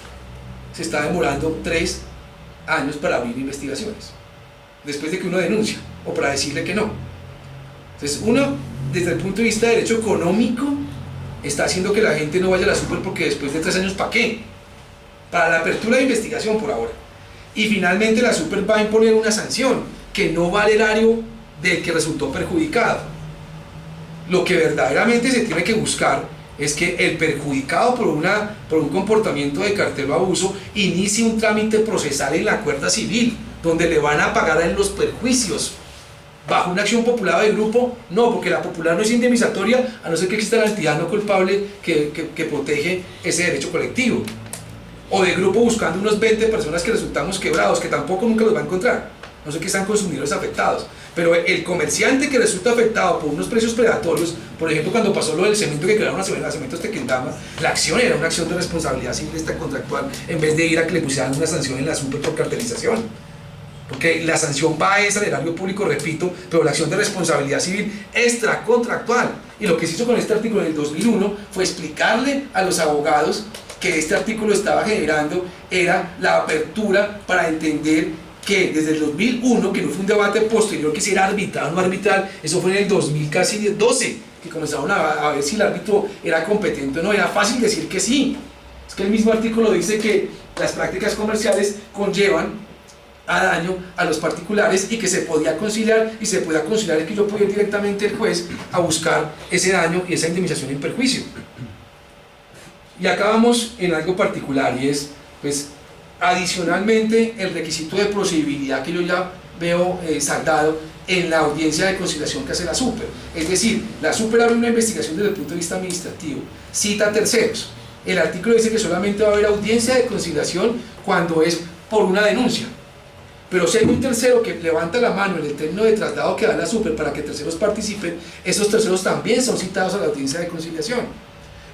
se está demorando 3 años para abrir investigaciones, después de que uno denuncia, o para decirle que no. Entonces uno, desde el punto de vista de derecho económico, está haciendo que la gente no vaya a la Super, porque después de 3 años, ¿para qué? Para la apertura de investigación por ahora. Y finalmente la Super va a imponer una sanción que no va al erario del que resultó perjudicado. Lo que verdaderamente se tiene que buscar es que el perjudicado por un comportamiento de cartel o abuso inicie un trámite procesal en la cuerda civil, donde le van a pagar a él los perjuicios. Bajo una acción popular del grupo, no, porque la popular no es indemnizatoria, a no ser que exista la entidad no culpable que protege ese derecho colectivo. O de grupo buscando unos 20 personas que resultamos quebrados, que tampoco nunca los va a encontrar, no sé qué sean consumidores afectados. Pero el comerciante que resulta afectado por unos precios predatorios, por ejemplo cuando pasó lo del cemento que crearon a Cementos Tequendama, la acción era una acción de responsabilidad civil extracontractual, en vez de ir a que le pusieran una sanción en la Super por cartelización. Porque la sanción va al erario público, repito, pero la acción de responsabilidad civil extracontractual. Y lo que se hizo con este artículo en el 2001 fue explicarle a los abogados que este artículo estaba generando era la apertura para entender que desde el 2001, que no fue un debate posterior que si era arbitral o no arbitral, eso fue en el 2012, que comenzaron a ver si el árbitro era competente o no. Era fácil decir que sí. Es que el mismo artículo dice que las prácticas comerciales conllevan a daño a los particulares y que se podía conciliar, y se podía conciliar es que yo podía ir directamente al juez a buscar ese daño y esa indemnización en perjuicio. Y acá vamos en algo particular, y es, pues, adicionalmente el requisito de procedibilidad que yo ya veo saldado en la audiencia de conciliación que hace la Super. Es decir, la Super abre una investigación desde el punto de vista administrativo, cita a terceros. El artículo dice que solamente va a haber audiencia de conciliación cuando es por una denuncia. Pero si hay un tercero que levanta la mano en el término de traslado que da la super para que terceros participen, esos terceros también son citados a la audiencia de conciliación.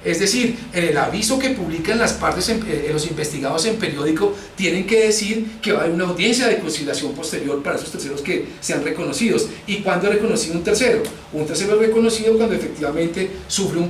Es decir, en el aviso que publican las partes, los investigados en periódico, tienen que decir que va a haber una audiencia de conciliación posterior para esos terceros que sean reconocidos. ¿Y cuándo es reconocido un tercero? Un tercero es reconocido cuando efectivamente sufre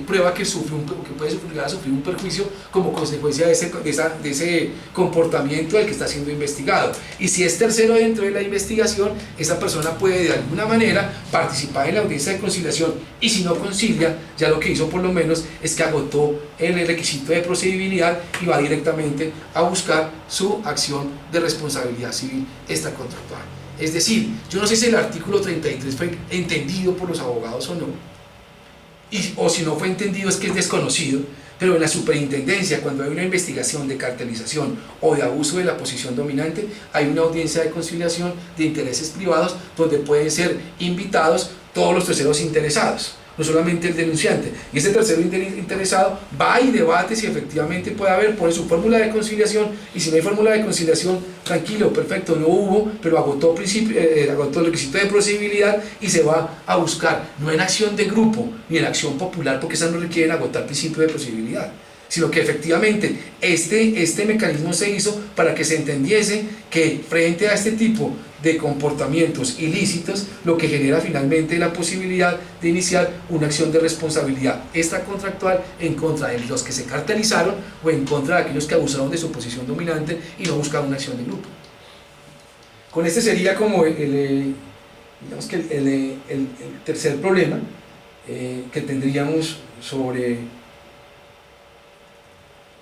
prueba que puede llegar a sufrir un perjuicio como consecuencia de ese comportamiento del que está siendo investigado. Y si es tercero dentro de la investigación, esa persona puede de alguna manera participar en la audiencia de conciliación, y si no concilia, ya lo que hizo por lo menos es que agotó el requisito de procedibilidad y va directamente a buscar su acción de responsabilidad civil extracontractual. Es decir, yo no sé si el artículo 33 fue entendido por los abogados o no, o si no fue entendido es que es desconocido, pero en la superintendencia, cuando hay una investigación de cartelización o de abuso de la posición dominante, hay una audiencia de conciliación de intereses privados donde pueden ser invitados todos los terceros interesados, no solamente el denunciante. Y ese tercero interesado va y debate si efectivamente puede haber, pone su fórmula de conciliación, y si no hay fórmula de conciliación, tranquilo, perfecto, no hubo, pero agotó el requisito de procedibilidad y se va a buscar, no en acción de grupo ni en acción popular, porque esas no requieren agotar principio de procedibilidad, sino que efectivamente este mecanismo se hizo para que se entendiese que frente a este tipo de comportamientos ilícitos, lo que genera finalmente la posibilidad de iniciar una acción de responsabilidad extracontractual en contra de los que se cartelizaron o en contra de aquellos que abusaron de su posición dominante y no buscaron una acción de grupo. Con este sería como el tercer problema que tendríamos sobre,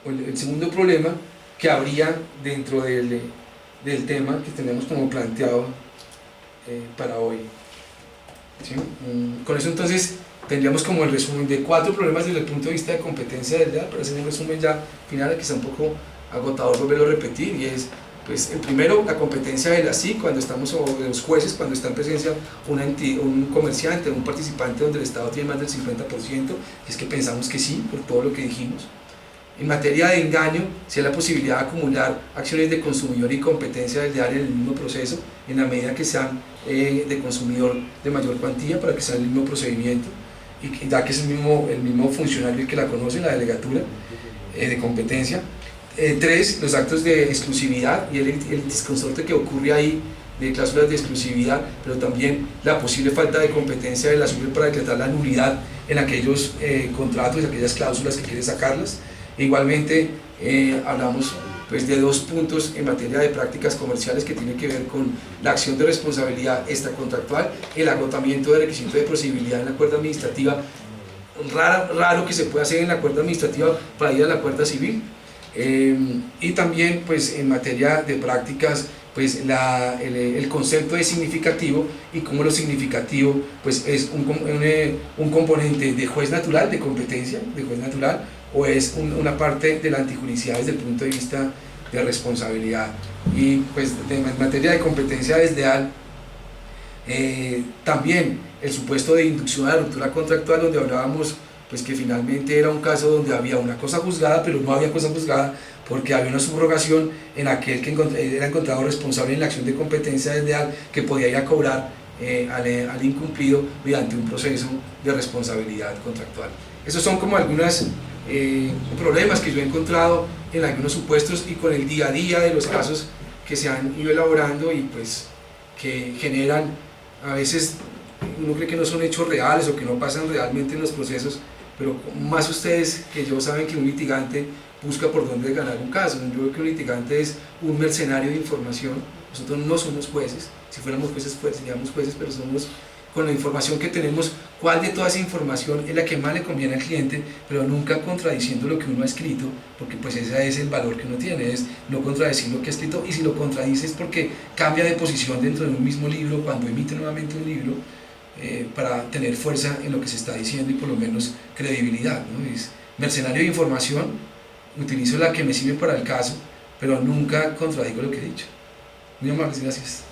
el segundo problema que habría dentro del tema que tenemos como planteado para hoy. ¿Sí? Con eso entonces tendríamos como el resumen de 4 problemas desde el punto de vista de competencia del DEAL, para hacer un resumen ya final, que está un poco agotador volverlo a repetir, y es, pues, el primero, la competencia de la SIC, cuando estamos, o de los jueces, cuando está en presencia un comerciante, un participante donde el Estado tiene más del 50%, es que pensamos que sí, por todo lo que dijimos. En materia de engaño, si hay la posibilidad de acumular acciones de consumidor y competencia del DEAL en el mismo proceso, en la medida que sean de consumidor de mayor cuantía, para que sea el mismo procedimiento, y ya que es el mismo funcionario el que la conoce, la delegatura de competencia. 3, los actos de exclusividad y el disconsorte que ocurre ahí de cláusulas de exclusividad, pero también la posible falta de competencia de la SUBE para decretar la nulidad en aquellos contratos y aquellas cláusulas que quiere sacarlas. Igualmente hablamos, pues, de 2 puntos en materia de prácticas comerciales que tienen que ver con la acción de responsabilidad extracontractual, el agotamiento de requisito de procedibilidad en la cuerda administrativa, raro que se pueda hacer en la cuerda administrativa para ir a la cuerda civil, y también, pues, en materia de prácticas, pues, el concepto de significativo, y cómo lo significativo, pues, es un componente de juez natural, de competencia, de juez natural, o es una parte de la antijuricidad desde el punto de vista de responsabilidad. Y, pues, en materia de competencia desleal, también el supuesto de inducción a la ruptura contractual, donde hablábamos, pues, que finalmente era un caso donde había una cosa juzgada, pero no había cosa juzgada porque había una subrogación en aquel que era encontrado responsable en la acción de competencia desleal, que podía ir a cobrar al incumplido mediante un proceso de responsabilidad contractual. Esos son como algunos problemas que yo he encontrado en algunos supuestos y con el día a día de los casos que se han ido elaborando, y pues que generan, a veces uno cree que no son hechos reales o que no pasan realmente en los procesos, pero más ustedes que yo saben que un litigante busca por dónde ganar un caso. Yo creo que un litigante es un mercenario de información. Nosotros no somos jueces, si fuéramos jueces pues seríamos jueces, pero somos, con la información que tenemos, cuál de toda esa información es la que más le conviene al cliente, pero nunca contradiciendo lo que uno ha escrito, porque pues ese es el valor que uno tiene, es no contradecir lo que ha escrito, y si lo contradice es porque cambia de posición dentro de un mismo libro, cuando emite nuevamente un libro, para tener fuerza en lo que se está diciendo y por lo menos credibilidad, ¿no? Es mercenario de información, utilizo la que me sirve para el caso, pero nunca contradigo lo que he dicho. Muy amables, gracias.